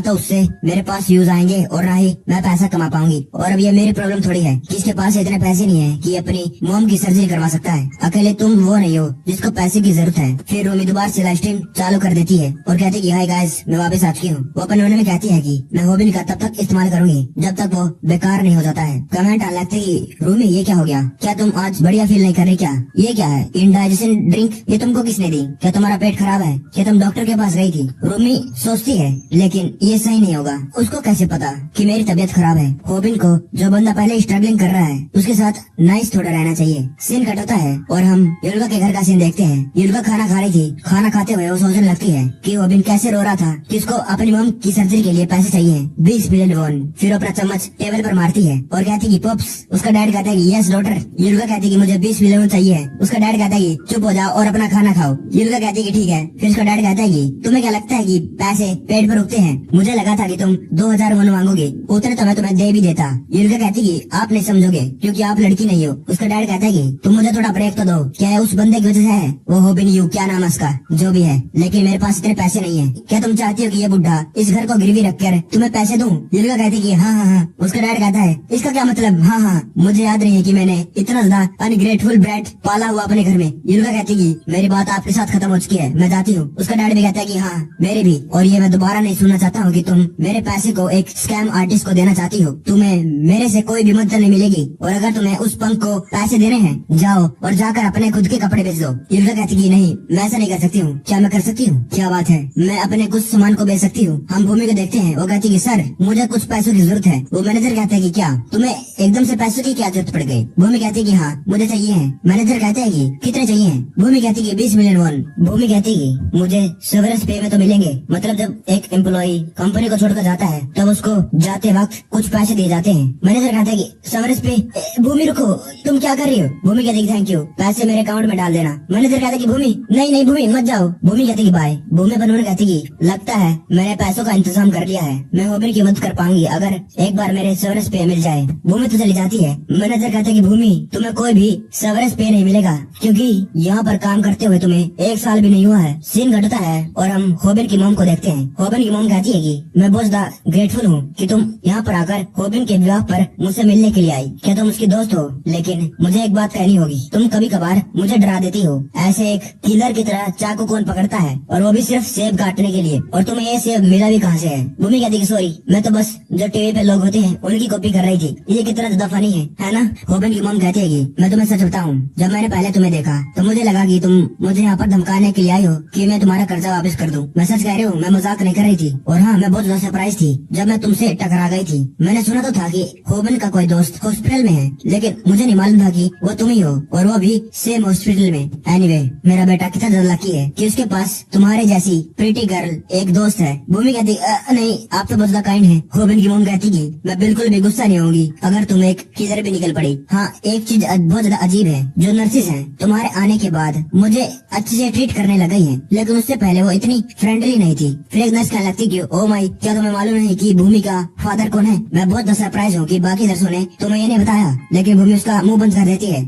तो उससे मेरे पास व्यूज आएंगे और ना ही मैं पैसा कमा पाऊंगी। और अब ये मेरी प्रॉब्लम थोड़ी है कि इसके पास इतने पैसे नहीं है कि अपनी मोम की सर्जरी करवा सकता है। अकेले तुम वो नहीं हो जिसको पैसे की जरूरत है। फिर रूमी दोबारा से लाइव स्ट्रीम चालू कर देती है और कहती है कि हाय गाइस, मैं वापस आ चुकी हूँ। वो अपने मन में कहती है कि मैं ओबिन का तब तक इस्तेमाल करूंगी जब तक वो बेकार नहीं हो जाता है। कमेंट आने लगते कि रूमी ये क्या हो गया, क्या तुम आज बढ़िया फील नहीं कर रही क्या? ये क्या है इनडाइजेशन ड्रिंक, ये तुमको किसने दी? क्या तुम्हारा पेट खराब है? क्या तुम डॉक्टर के पास गई थी? रूमी सोचती है लेकिन ये सही नहीं होगा, उसको कैसे पता कि मेरी तबीयत खराब है? ओबिन को जो बंदा पहले स्ट्रगलिंग कर रहा है उसके साथ नाइस थोड़ा रहना चाहिए। सीन कट होता है और हम युल्गा के घर का सीन देखते हैं। युल्गा खाना खा रही थी, खाना खाते हुए वो सोचने लगती है कि ओबिन कैसे रो रहा था कि उसको अपनी मम की सर्जरी के लिए पैसे चाहिए 20 मिलियन वॉन। फिर अपना चम्मच टेबल पर मारती है और कहती कि पॉप्स। उसका डैड कहता है कि यस डॉटर। युल्गा कहती कि मुझे 20 मिलियन चाहिए। उसका डैड कहता है कि चुप हो जाओ और अपना खाना खाओ। जाओ। युलिका कहती है कि ठीक है। फिर उसका डैड कहता है कि तुम्हें क्या लगता है कि पैसे पेट पर उगते हैं? मुझे लगा था कि तुम 2000 वन मांगोगे, उतने तो मैं तुम्हें दे भी देता। युलिका कहती है कि आप नहीं समझोगे क्योंकि आप लड़की नहीं हो। उसका डैड कहता है कि तुम मुझे थोड़ा ब्रेक तो दो, क्या है उस बंदे की वजह से है? वो होबिन यू, क्या नाम है उसका, जो भी है, लेकिन मेरे पास इतने पैसे नहीं है। क्या तुम चाहती हो कि ये बुढ़ा इस घर को गिरवी रखकर तुम्हें पैसे दूं? युलिका कहती है कि हाँ हाँ हाँ। उसका डैड कहता है इसका क्या मतलब? हाँ हाँ, मुझे याद नहीं है कि मैंने इतना ज्यादा अनग्रेटफुल ब्रैट पाला हुआ अपने घर में। युलिका कहती है कि मेरी बात आपके साथ खत्म हो चुकी है, मैं जाती हूँ। उसका डैड भी कहता है कि हाँ मेरे भी, और ये मैं दोबारा नहीं सुनना चाहता हूँ कि तुम मेरे पैसे को एक स्कैम आर्टिस्ट को देना चाहती हो। तुम्हें मेरे से कोई भी मदद नहीं मिलेगी, और अगर तुम्हें उस पंख को पैसे देने हैं जाओ और जाकर अपने खुद के कपड़े बेच दो। युलिका कहती है नहीं, मैं ऐसा नहीं कर सकती हूँ। क्या मैं कर सकती हूँ? क्या बात है, मैं अपने कुछ सामान को बेच सकती हूँ। हम भूमि को देखते हैं, वो कहती है सर मुझे कुछ पैसों की जरूरत है। वो मैनेजर कहता है कि क्या तुम्हें एकदम से पैसों की क्या जरूरत पड़ गई? भूमि कहती है कि हाँ मुझे चाहिए है। मैनेजर कहता है कि कितने चाहिए? भूमि कहती है 20 मिलियन वन। भूमि कहती है कि मुझे सेवरेंस पे में तो मिलेंगे, मतलब जब एक एम्प्लॉय कंपनी को छोड़कर जाता है तब उसको जाते वक्त कुछ पैसे दिए जाते हैं। मैनेजर कहता है कि सेवरेंस पे। भूमि रुको, तुम क्या कर रही हो? भूमि कहती है थैंक यू, पैसे मेरे अकाउंट में डाल देना। मैनेजर कहता है कि भूमि नहीं नहीं भूमि मत जाओ। भूमि कहती है कि बाय। भूमि बनोने कहती है कि लगता है मैंने पैसों का इंतजाम कर लिया है, मैं होबिन की मदद कर पाऊंगी अगर एक बार मेरे सेवरेंस पे मिल जाए। भूमि तो चली जाती है। मैनेजर कहता है कि भूमि तुम्हें कोई भी सेवरेंस पे नहीं मिलेगा क्योंकि यहाँ पर काम करते हुए तुम्हें 1 साल भी नहीं हुआ है। सीन घटता है और हम होबिन की मॉम को देखते हैं। होबिन की मॉम कहती है कि मैं बहुत ज्यादा ग्रेटफुल हूँ कि तुम यहाँ पर आकर होबिन के विवाह पर मुझसे मिलने के लिए आई। क्या तुम उसकी दोस्त हो? लेकिन मुझे एक बात कहनी होगी, तुम कभी कभार मुझे डरा देती हो। ऐसे एक किलर की तरह चाकू कौन पकड़ता है, और वो भी सिर्फ सेब काटने के लिए, और तुम्हें ये सेब मिला भी कहाँ से है? भूमि कहती है सॉरी, मैं तो बस जो टीवी पे लोग होते हैं उनकी कॉपी कर रही थी। ये कितना ज्यादा फनी है ना? होबिन की मॉम कहती है कि मैं तुम्हें सच बताऊं, जब मैंने पहले तुम्हें देखा तो मुझे लगा कि तुम मुझे यहाँ पर धमकाने के लिए आई हो कि मैं तुम्हारा कर्जा वापस कर दूं। मैं सच कह रही हूँ, मैं मजाक नहीं कर रही थी। और हाँ, मैं बहुत ज्यादा सरप्राइज थी जब मैं तुमसे टकरा गई थी। मैंने सुना तो था कि होबिन का कोई दोस्त हॉस्पिटल में है, लेकिन मुझे नहीं मालूम था कि वो तुम ही हो, और वो भी सेम हॉस्पिटल में। एनीवे, मेरा बेटा कितना ज्यादा लकी है कि उसके पास तुम्हारे जैसी प्रीटी गर्ल एक दोस्त है। भूमि कहती नहीं, आप तो बहुत ज्यादा काइंड है। होबिन की मॉम कहती कि मैं बिल्कुल भी गुस्सा नहीं होंगी अगर तुम एक किधर भी निकल पड़ी। हाँ, एक चीज बहुत ज्यादा अजीब है, जो नर्सिस हैं तुम्हारे आने के बाद मुझे अच्छे से ट्रीट करने लग गई हैं, लेकिन उससे पहले वो इतनी फ्रेंडली नहीं थी। फिर एक नर्स कहने लगती कि ओ माई, क्या तुम्हें मालूम नहीं कि भूमि का फादर कौन है? मैं बहुत सरप्राइज हूँ कि बाकी नर्सों ने तुम्हें ये नहीं बताया, लेकिन भूमि उसका मुंह बंद कर देती है।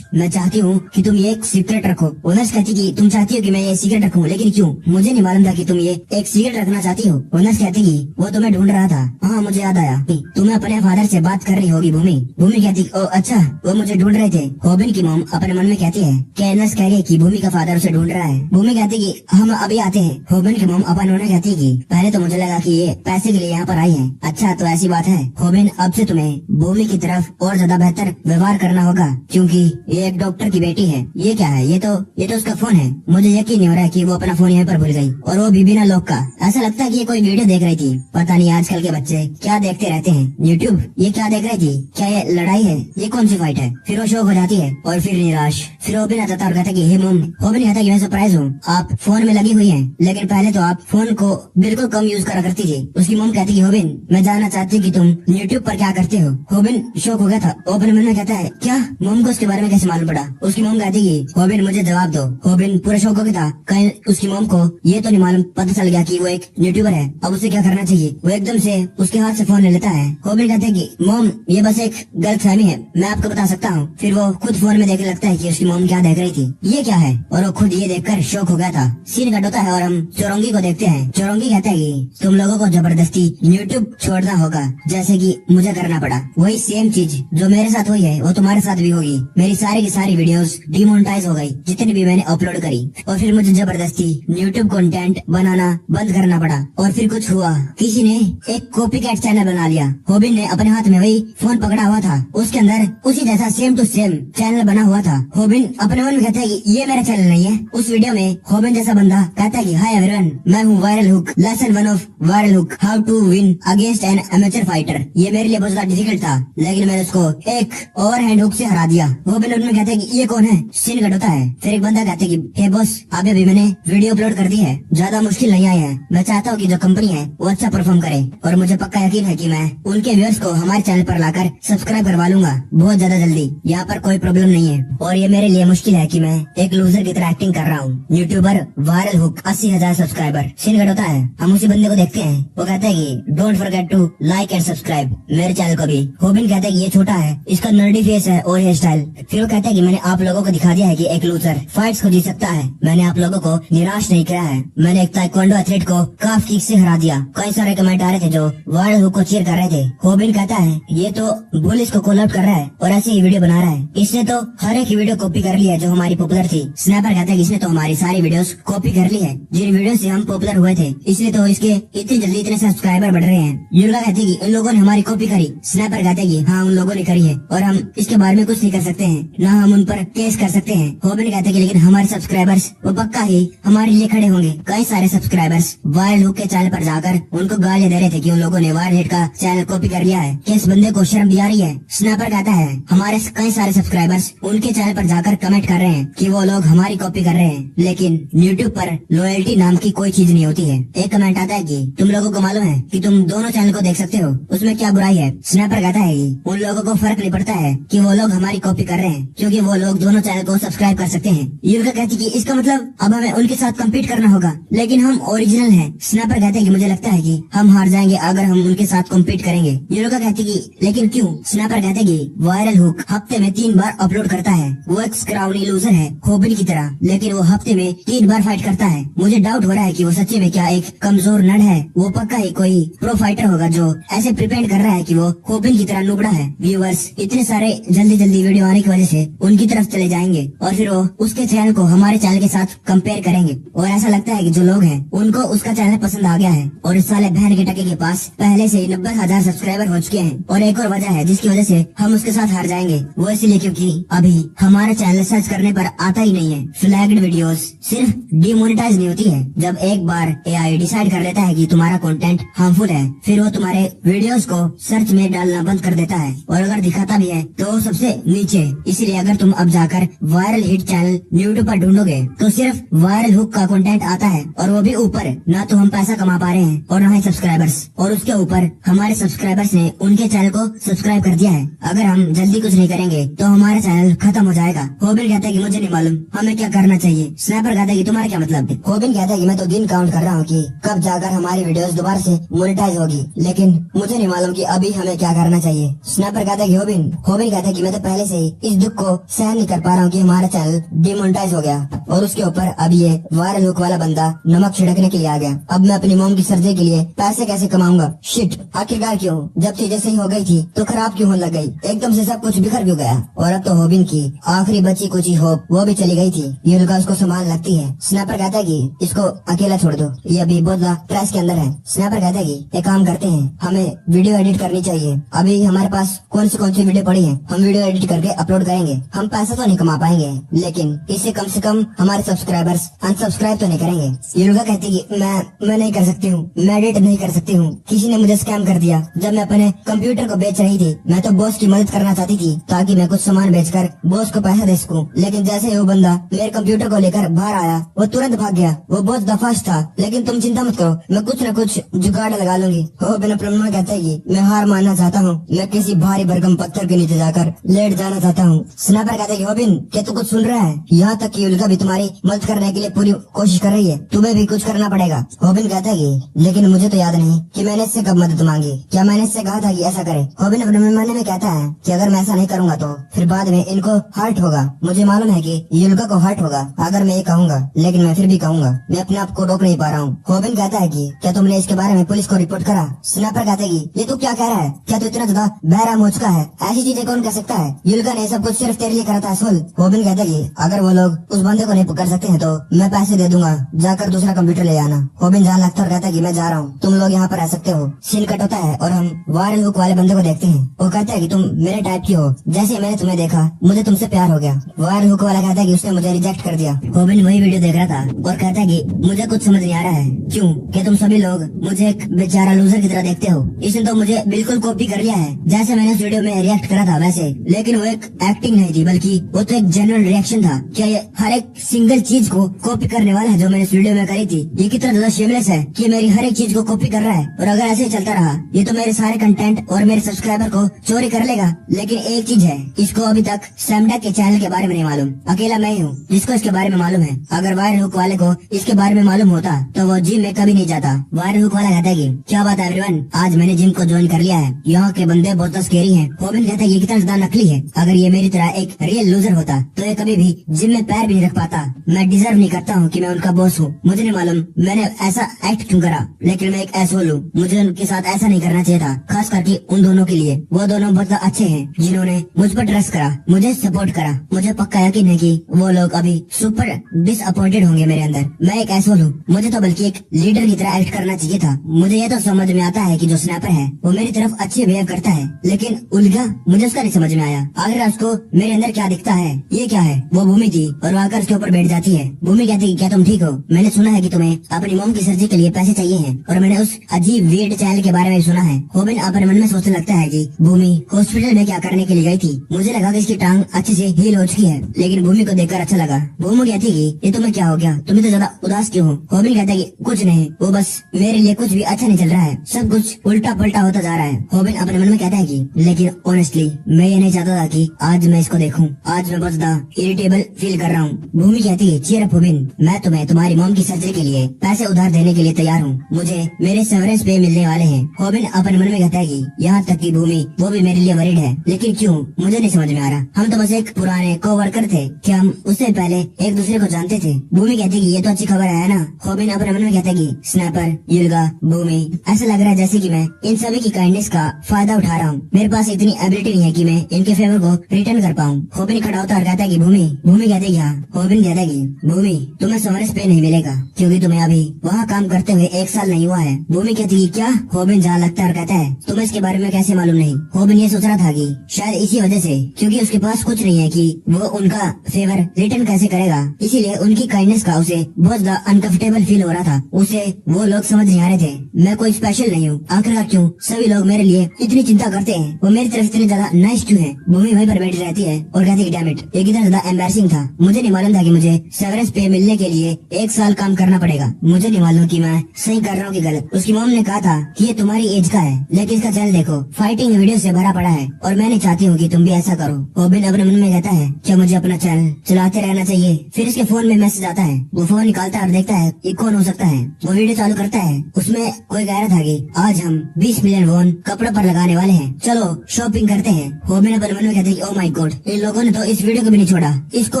मैं चाहती हूँ कि तुम ये एक सीक्रेट रखो। वो नर्स कहती कि तुम चाहती हो कि मैं ये सीक्रेट रखूं, लेकिन क्यों? मुझे नहीं मालूम था कि तुम ये एक सीक्रेट रखना चाहती हो। वो नर्स कहती कि वो तुम्हें ढूंढ रहा था। हाँ, मुझे याद आया, तुम्हें अपने फादर से बात कर रही होगी भूमि। भूमि कहती ओ अच्छा, वो मुझे ढूंढ रहे थे। होबिन की मॉम अपने मन में कहती है कि नर्स कह रही है कि भूमि का फादर उसे ढूंढ रहा है। भूमि कहती कि हम अभी आते हैं। होबिन की मॉम अपन उन्हें कहती कि पहले तो मुझे लगा कि ये पैसे के लिए यहाँ पर आई है। अच्छा, तो ऐसी बात है होबिन, अब से तुम्हें भूमि की तरफ और ज्यादा बेहतर व्यवहार करना होगा क्योंकि ये एक डॉक्टर की बेटी है। ये क्या है? ये तो उसका फोन है। मुझे यकीन नहीं हो रहा है कि वो अपना फोन यहाँ पर भूल गई, और वो भी बिना लॉक का। ऐसा लगता है कि ये कोई वीडियो देख रही थी। पता नहीं आजकल के बच्चे क्या देखते रहते हैं। यूट्यूब, ये क्या देख रही थी? क्या ये लड़ाई है? ये कौन सी फाइट है? फिर वो शौक हो जाती है और फिर निराश। फिर वो बिना आता और कहता कि हे मॉम। वो भी नहीं कहता कि मैं सरप्राइज हूँ, आप फोन में लगी हुई हैं, लेकिन पहले तो आप फोन को बिल्कुल कम यूज करा करती थी। उसकी मॉम कहती कि होबिन, मैं जानना चाहती कि तुम यूट्यूब पर क्या करते हो। होबिन शौक हो गया था। ओपन मन में कहता है क्या? मॉम को उसके बारे में कैसे मालूम पड़ा? उसकी मॉम कहती कि होबिन मुझे जवाब दो। होबिन पूरा शौक हो गया था, कहीं उसकी मॉम को ये तो नहीं मालूम पता चल गया कि वो एक यूट्यूबर है। अब उसे क्या करना चाहिए? वो एकदम से उसके हाथ से फोन ले लेता है। होबिन कहते हैं कि मॉम, ये बस एक गलतफहमी है, मैं आपको बता सकता हूँ। फिर वो खुद फोन में देखने लगता है कि उसकी मॉम क्या देख रही थी। ये क्या है? और वो खुद ये देखकर शौक हो गया था। सीन कट होता है और हम चौरंगी को देखते हैं। चौरंगी कहता है कि तुम लोगों को जबरदस्ती यूट्यूब छोड़ना होगा, जैसे कि मुझे करना पड़ा। वही सेम चीज जो मेरे साथ हुई है वो तुम्हारे साथ भी होगी। मेरी सारी की सारी वीडियोस डिमोनेटाइज हो गई, जितनी भी मैंने अपलोड करी, और फिर मुझे जबरदस्ती यूट्यूब कंटेंट बनाना बंद करना पड़ा। और फिर कुछ हुआ, किसी ने एक कॉपी कैट चैनल बना लिया। होबिन ने अपने हाथ में वही फोन पकड़ा हुआ था, उसके अंदर उसी जैसा सेम टू सेम चैनल बना हुआ था। होबिन अपने मन में कहता है कि ये मेरा चैनल नहीं है। उस वीडियो में होबिन जैसा बंदा कहता है कि हाय एवरीवन, मैं हूँ viral hook, lesson 1 of viral hook, how to win against an amateur fighter. ये मेरे लिए बहुत ज्यादा डिफिकल्ट था, लेकिन मैंने उसको एक ओवर हैंड हुक से हरा दिया। होबिन में कहते हैं कि ये कौन है, सीन कट होता है। फिर एक बंदा कहते हैं कि हे बॉस, अभी मैंने वीडियो अपलोड कर दी है, ज्यादा मुश्किल नहीं आई है। मैं चाहता हूँ कि जो कंपनी है वो अच्छा परफॉर्म करे और मुझे पक्का यकीन है कि मैं उनके व्यूअर्स को हमारे चैनल पर लाकर सब्सक्राइब करवा लूंगा बहुत ज्यादा जल्दी। यहाँ पर कोई प्रॉब्लम नहीं है और ये मेरे लिए मुश्किल है कि मैं एक लूजर की तरह एक्टिंग कर रहा हूँ। YouTuber viral hook 80,000 subscriber. Scene cut होता है, हम उसी बंदे को देखते हैं, वो कहता है कि don't forget to like and subscribe मेरे चैनल को भी। होबिन कहता है कि ये छोटा है, इसका नर्डी फेस है और हेयर स्टाइल। फिर वो कहता है कि मैंने आप लोगों को दिखा दिया है कि एक लूजर फाइट्स को जीत सकता है। मैंने आप लोगों को निराश नहीं किया है। मैंने एक ताइक्वांडो एथलीट को काफ किक से हरा दिया। कई सारे कमेंट आ रहे थे जो वायरल हुक को चीयर कर रहे थे। होबिन कहता है ये तो पुलिस को कॉल आउट कर रहा है और ऐसे ही वीडियो बना रहा है। इसने तो हर एक वीडियो कॉपी कर ली है जो हमारी पॉपुलर थी। स्नैपर कहता है कि इसने तो हमारी सारी वीडियोस कॉपी कर ली है जिन वीडियो से हम पॉपुलर हुए थे, इसलिए तो इसके इतनी जल्दी इतने सब्सक्राइबर बढ़ रहे हैं। युल्का कहती है कि इन लोगों ने हमारी कॉपी करी। स्नैपर कहते हैं कि हाँ उन लोगों ने करी है और हम इसके बारे में कुछ नहीं कर सकते हैं, न हम उन पर केस कर सकते हैं। होबिन कहते हैं कि लेकिन हमारे सब्सक्राइबर्स वो पक्का ही हमारे लिए खड़े होंगे। कई सारे सब्सक्राइबर्स वायरल हुक के चैनल पर जाकर उनको गालियां दे रहे थे कि उन लोगों ने वायरल हिट का चैनल कॉपी कर लिया है, कि इस बंदे को शर्म भी आ रही है। स्नैपर कहता है हमारे कई सारे सब्सक्राइबर्स उनके चैनल पर जाकर कमेंट कर रहे हैं कि वो लोग हमारी कॉपी कर रहे हैं, लेकिन यूट्यूब पर लॉयल्टी नाम की कोई चीज नहीं होती है। एक कमेंट आता है कि तुम लोगों को मालूम है कि तुम दोनों चैनल को देख सकते हो, उसमें क्या बुराई है। स्नैपर कहता है कि उन लोगों को फर्क नहीं पड़ता है कि वो लोग हमारी कॉपी कर रहे हैं, क्योंकि वो लोग दोनों चैनल को सब्सक्राइब कर सकते हैं। युल्का कहती है कि इसका मतलब अब हमें उनके साथ कम्पीट करना होगा, लेकिन हम ओरिजिनल हैं। स्नैपर कहते हैं कि मुझे लगता है कि हम हार जाएंगे अगर हम उनके साथ कम्पीट करेंगे। युल्का कहती है कि लेकिन क्यों। स्नैपर कहते हैं कि वायरल हुक हफ्ते में 3 बार अपलोड करता है। वो एक स्क्राउनी लूजर है होबिन की तरह, लेकिन वो हफ्ते में 3 बार फाइट करता है। मुझे डाउट हो रहा है कि वो सच्ची में क्या एक कमजोर नड़ है। वो पक्का ही कोई प्रो फाइटर होगा जो ऐसे प्रिपेयर कर रहा है कि वो होबिन की तरह नुबड़ा है। व्यूअर्स इतने सारे जल्दी जल्दी वीडियो आने की वजह से उनकी तरफ चले जाएंगे और फिर वो उसके चैनल को हमारे चैनल के साथ कंपेयर करेंगे और ऐसा लगता है कि जो लोग हैं उनको उसका चैनल पसंद आ गया है और इस साले बहन के टके के पास पहले से 90,000 सब्सक्राइबर हो चुके हैं। और एक और वजह है जिसकी वजह से हम उसके साथ हार जाएंगे, वो इसलिए क्योंकि अभी हमारा चैनल सर्च करने पर आता ही नहीं है। फ्लैग्ड वीडियोस सिर्फ डिमोनेटाइज नहीं होती है। जब एक बार एआई डिसाइड कर लेता है कि तुम्हारा कंटेंट हार्मफुल है, फिर वो तुम्हारे वीडियोस को सर्च में डालना बंद कर देता है और अगर दिखाता भी है तो सबसे नीचे। इसीलिए अगर तुम अब जाकर वायरल हिट चैनल यूट्यूब पर ढूंढोगे तो सिर्फ वायरल हुक का कंटेंट आता है और वो भी ऊपर। ना तो हम पैसा कमा पा रहे हैं और ना ही सब्सक्राइबर्स, और उसके ऊपर हमारे सब्सक्राइबर्स ने उनके चैनल को सब्सक्राइब कर दिया है। अगर हम जल्दी कुछ नहीं करेंगे तो हमारा चैनल खत्म हो जाएगा। होबिन कहता है कि मुझे नहीं मालूम हमें क्या करना चाहिए। स्नैपर कहता है कि तुम्हारा क्या मतलब। होबिन कहता है कि मैं तो दिन काउंट कर रहा हूँ कि कब जाकर हमारी वीडियोस दोबारा से मोनेटाइज होगी, लेकिन मुझे नहीं मालूम कि अभी हमें क्या करना चाहिए। स्नैपर कहता है कि होबिन कहता है कि मैं तो पहले से ही इस दुख को सहन नहीं कर पा रहा हूँ कि हमारा चैनल डिमोनेटाइज हो गया और उसके ऊपर अब ये वायरल हुक वाला बंदा नमक छिड़कने के लिए आ गया। अब मैं अपनी मोम की सर्जरी के लिए पैसे कैसे कमाऊंगा। शिट, आखिरकार क्यों, जब चीजें सही हो गई थी तो खराब क्यों होने लग गई। एकदम से सब कुछ बिखर क्यों गया। और अब तो होबिन की आखिरी बची कुछ होप वो भी चली गई थी। युल्का उसको संभाल लगती है। स्नैपर कहता है कि इसको अकेला छोड़ दो, ये अभी बोतला प्रेस के अंदर है। स्नैपर कहता है कि एक काम करते हैं, हमें वीडियो एडिट करनी चाहिए। अभी हमारे पास कौन सी वीडियो पड़ी है, हम वीडियो एडिट करके अपलोड करेंगे। हम पैसा तो नहीं कमा पाएंगे, लेकिन इससे कम से कम हमारे सब्सक्राइबर्स अनसब्सक्राइब तो नहीं करेंगे। युल्का कहती है कि मैं नहीं कर सकती हूँ, मैं एडिट नहीं कर सकती हूँ। किसी ने मुझे स्कैम कर दिया। जब मैं अपने कंप्यूटर को बेच रही थी, मैं तो बॉस की मदद करना चाहती थी ताकि मैं कुछ सामान बेचकर बॉस को पैसा दे सकूं। लेकिन जैसे ही वो बंदा मेरे कंप्यूटर को लेकर बाहर आया, वो तुरंत भाग गया। वो बहुत दफाश था, लेकिन तुम चिंता मत करो, मैं कुछ न कुछ जुगाड़ लगा लूंगी। वो बिना प्रमाण कहता है कि मैं हार मानना चाहता हूँ, मैं किसी भारी भरकम पत्थर के नीचे जाकर लेट जाना चाहता हूँ। स्नैपर कहता है कि होबिन क्या तू कुछ सुन रहा है। यहाँ तक कि युल्का भी तुम्हारी मदद करने के लिए पूरी कोशिश कर रही है, तुम्हें भी कुछ करना पड़ेगा। होबिन कहता है कि लेकिन मुझे तो याद नहीं कि मैंने इससे कब मदद मांगी, क्या मैंने इससे कहा था कि ऐसा करे। होबिन अपने मन में कहता है कि अगर मैं ऐसा नहीं करूंगा तो फिर बाद में इनको हर्ट होगा। मुझे मालूम है कि युल्का को हर्ट होगा अगर मैं ये कहूंगा, लेकिन मैं फिर भी कहूंगा, मैं अपने आप को रोक नहीं पा रहा हूँ। होबिन कहता है कि क्या तुमने इसके बारे में पुलिस को रिपोर्ट करा। स्नैपर कहता है कि ये तू क्या कह रहा है, क्या तू इतना ज्यादा बहराम हो चुका है, ऐसी चीजें कौन कह सकता है। युल्का ने सब कुछ सिर्फ तेरे लिए करा था सुन। होबिन कहता है कि अगर वो लोग उस बंदे को को नहीं कर सकते हैं तो मैं पैसे दे दूंगा, जाकर दूसरा कंप्यूटर ले आना। होबिन जान लगता और कहता है कि मैं जा रहा हूँ, तुम लोग यहाँ पर रह सकते हो। सीन कट होता है और हम वायरल हुक वाले बंदे को देखते हैं। वो कहता है कि तुम मेरे टाइप की हो, जैसे मैंने तुम्हें देखा मुझे तुमसे प्यार हो गया। वायरल हुक वाला कहता है कि उसने मुझे रिजेक्ट कर दिया। होबिन वही वीडियो देख रहा था और कहता है कि मुझे कुछ समझ नहीं आ रहा है, क्यों कि तुम सभी लोग मुझे एक बेचारा लूजर की तरह देखते हो। इसने तो मुझे बिल्कुल कॉपी कर लिया है, जैसे मैंने उस वीडियो में रिएक्ट करा था वैसे, लेकिन वो एक एक्टिंग नहीं थी बल्कि वो तो एक जेन्युइन रिएक्शन था। क्या ये हर एक सिंगल चीज को कॉपी करने वाला है जो मैंने इस वीडियो में करी थी? ये कितना ज्यादा शेमलेस है कि मेरी हर एक चीज को कॉपी कर रहा है, और अगर ऐसे ही चलता रहा ये तो मेरे सारे कंटेंट और मेरे सब्सक्राइबर को चोरी कर लेगा। लेकिन एक चीज है, इसको अभी तक सैमडा के चैनल के बारे में नहीं मालूम, अकेला मैं ही हूँ जिसको इसके बारे में मालूम है। अगर वायरल हुक वाले को इसके बारे में मालूम होता तो वो जिम में कभी नहीं जाता। वायरल हुक वाला कहता है कि क्या बात है एवरीवन, आज मैंने जिम को ज्वाइन कर लिया है, यहाँ के बंदे बहुत स्केरी हैं। होबिन कहता है ये कितना ज्यादा नकली है, अगर ये मेरी तरह एक रियल लूजर होता तो ये कभी भी जिम में पैर भी नहीं रख पाता। मैं डिजर्व नहीं करता हूँ कि मैं उनका बॉस हूँ। मुझे नहीं मालूम मैंने ऐसा एक्ट क्यों करा, लेकिन मैं एक एसोल हूँ, मुझे उनके साथ ऐसा नहीं करना चाहिए था, खास करके उन दोनों के लिए। वो दोनों बहुत अच्छे हैं जिन्होंने मुझ पर ट्रस्ट करा, मुझे सपोर्ट करा। मुझे पक्का यकीन है कि वो लोग अभी सुपर डिसअपॉइंटेड होंगे मेरे अंदर। मैं एक एसोल हूँ, मुझे तो बल्कि एक लीडर की तरह एक्ट करना चाहिए था। मुझे ये तो समझ में आता है कि जो स्नैपर है वो मेरी तरफ अच्छे बिहेव करता है, लेकिन उल्गा मुझे उसका नहीं समझ में आया। आखिर उसको मेरे अंदर क्या दिखता है, ये क्या है? वो भूमि थी और आकर उसके ऊपर बैठ जाती है। भूमि कहती है क्या तुम ठीक हो? मैंने सुना है कि तुम्हें अपनी मोम की सर्जरी के लिए पैसे चाहिए हैं, और मैंने उस अजीब वियर्ड चैनल के बारे में सुना है। होबिन अपने मन में सोचने लगता है कि भूमि हॉस्पिटल में क्या करने के लिए गई थी। मुझे लगा कि इसकी टांग अच्छे से हील हो चुकी है, लेकिन भूमि को देखकर अच्छा लगा। भूमि कहती है कि ये तुम्हें क्या हो गया, तुम्हें तो ज्यादा उदास क्यों हो? होबिन कहता है कि कुछ नहीं, वो बस मेरे लिए कुछ भी अच्छा नहीं चल रहा है, सब कुछ उल्टा पलटा होता जा रहा है। होबिन अपने मन में कहता है कि लेकिन ऑनेस्टली मैं ये नहीं चाहता था कि आज मैं इसको देखूं, आज मैं बहुत ज्यादा इरिटेबल फील कर रहा हूँ। भूमि कहती है चीयर अप होबिन, मैं तुम्हें तुम्हारी मॉम की सर्जरी के लिए पैसे उधार देने के लिए तैयार हूँ, मुझे मेरे सेवरेंस पे मिलने वाले हैं। होबिन अपने मन में कहता है कि यहाँ तक कि भूमि वो भी मेरे लिए वरीड है, लेकिन क्यों मुझे नहीं समझ में आ रहा। हम तो बस एक पुराने कोवर्कर थे, क्या हम उससे पहले एक दूसरे को जानते थे? भूमि कहती है ये तो अच्छी खबर है ना। होबिन अपने मन में कहता है कि स्नैपर, युल्गा, भूमि, ऐसा लग रहा है जैसे कि मैं इन सभी की काइंडनेस का फायदा उठा रहा हूँ। मेरे पास इतनी एबिलिटी नहीं है कि मैं इनके फेवर को रिटर्न कर पाऊँ। होबिन खड़ा होता और कहता है कि भूमि कहते हैं हाँ। होबिन कहता है कि भूमि तुम्हें समरस पे नहीं मिलेगा, क्योंकि तुम्हें अभी वहाँ काम करते हुए 1 साल नहीं हुआ है। भूमि कहती है क्या? होबिन जहाँ लगता है और कहता है तुम्हें इसके बारे में कैसे मालूम नहीं? होबिन ये सोच रहा था कि शायद इसी वजह से, क्योंकि उसके पास कुछ नहीं है कि वो उनका फेवर रिटर्न कैसे करेगा, इसीलिए उनकी काइंडनेस का उसे बहुत ज्यादा अनकंफर्टेबल फील हो रहा था। उसे वो लोग समझ नहीं आ रहे थे। मैं कोई स्पेशल नहीं हूँ, आखिरकार क्यों सभी लोग मेरे लिए इतनी चिंता करते हैं, वो मेरी तरफ इतने ज्यादा नाइस क्यों है? भूमि वहीं पर बैठी रहती है और कहती है डैम इट, ये कितना ज्यादा एम्बैरसिंग था। मुझे नहीं मालूम था कि मुझे सेवरेंस पे मिलने के लिए 1 साल काम करना पड़ेगा। मुझे नहीं मालूम कि मैं सही कर रहा हूँ कि गलत। उसकी मॉम ने कहा था कि ये तुम्हारी एज का है, लेकिन इसका चैनल देखो फाइटिंग वीडियो से भरा पड़ा है, और मैं नहीं चाहती हूँ कि तुम भी ऐसा करो। होबिन अपने मन में कहता है क्या मुझे अपना चैनल चलाते रहना चाहिए? फिर इसके फोन में मैसेज आता है, वो फोन निकालता है और देखता है ये कौन हो सकता है। वो वीडियो चालू करता है, उसमें कोई कह रहा था कि आज हम 20 मिलियन वॉन कपड़ों पर लगाने वाले हैं, चलो शॉपिंग करते हैं। होबिन अपने मन में कहते हैं ओह माय गॉड, इन लोगों ने तो इस वीडियो को भी नहीं छोड़ा, इसको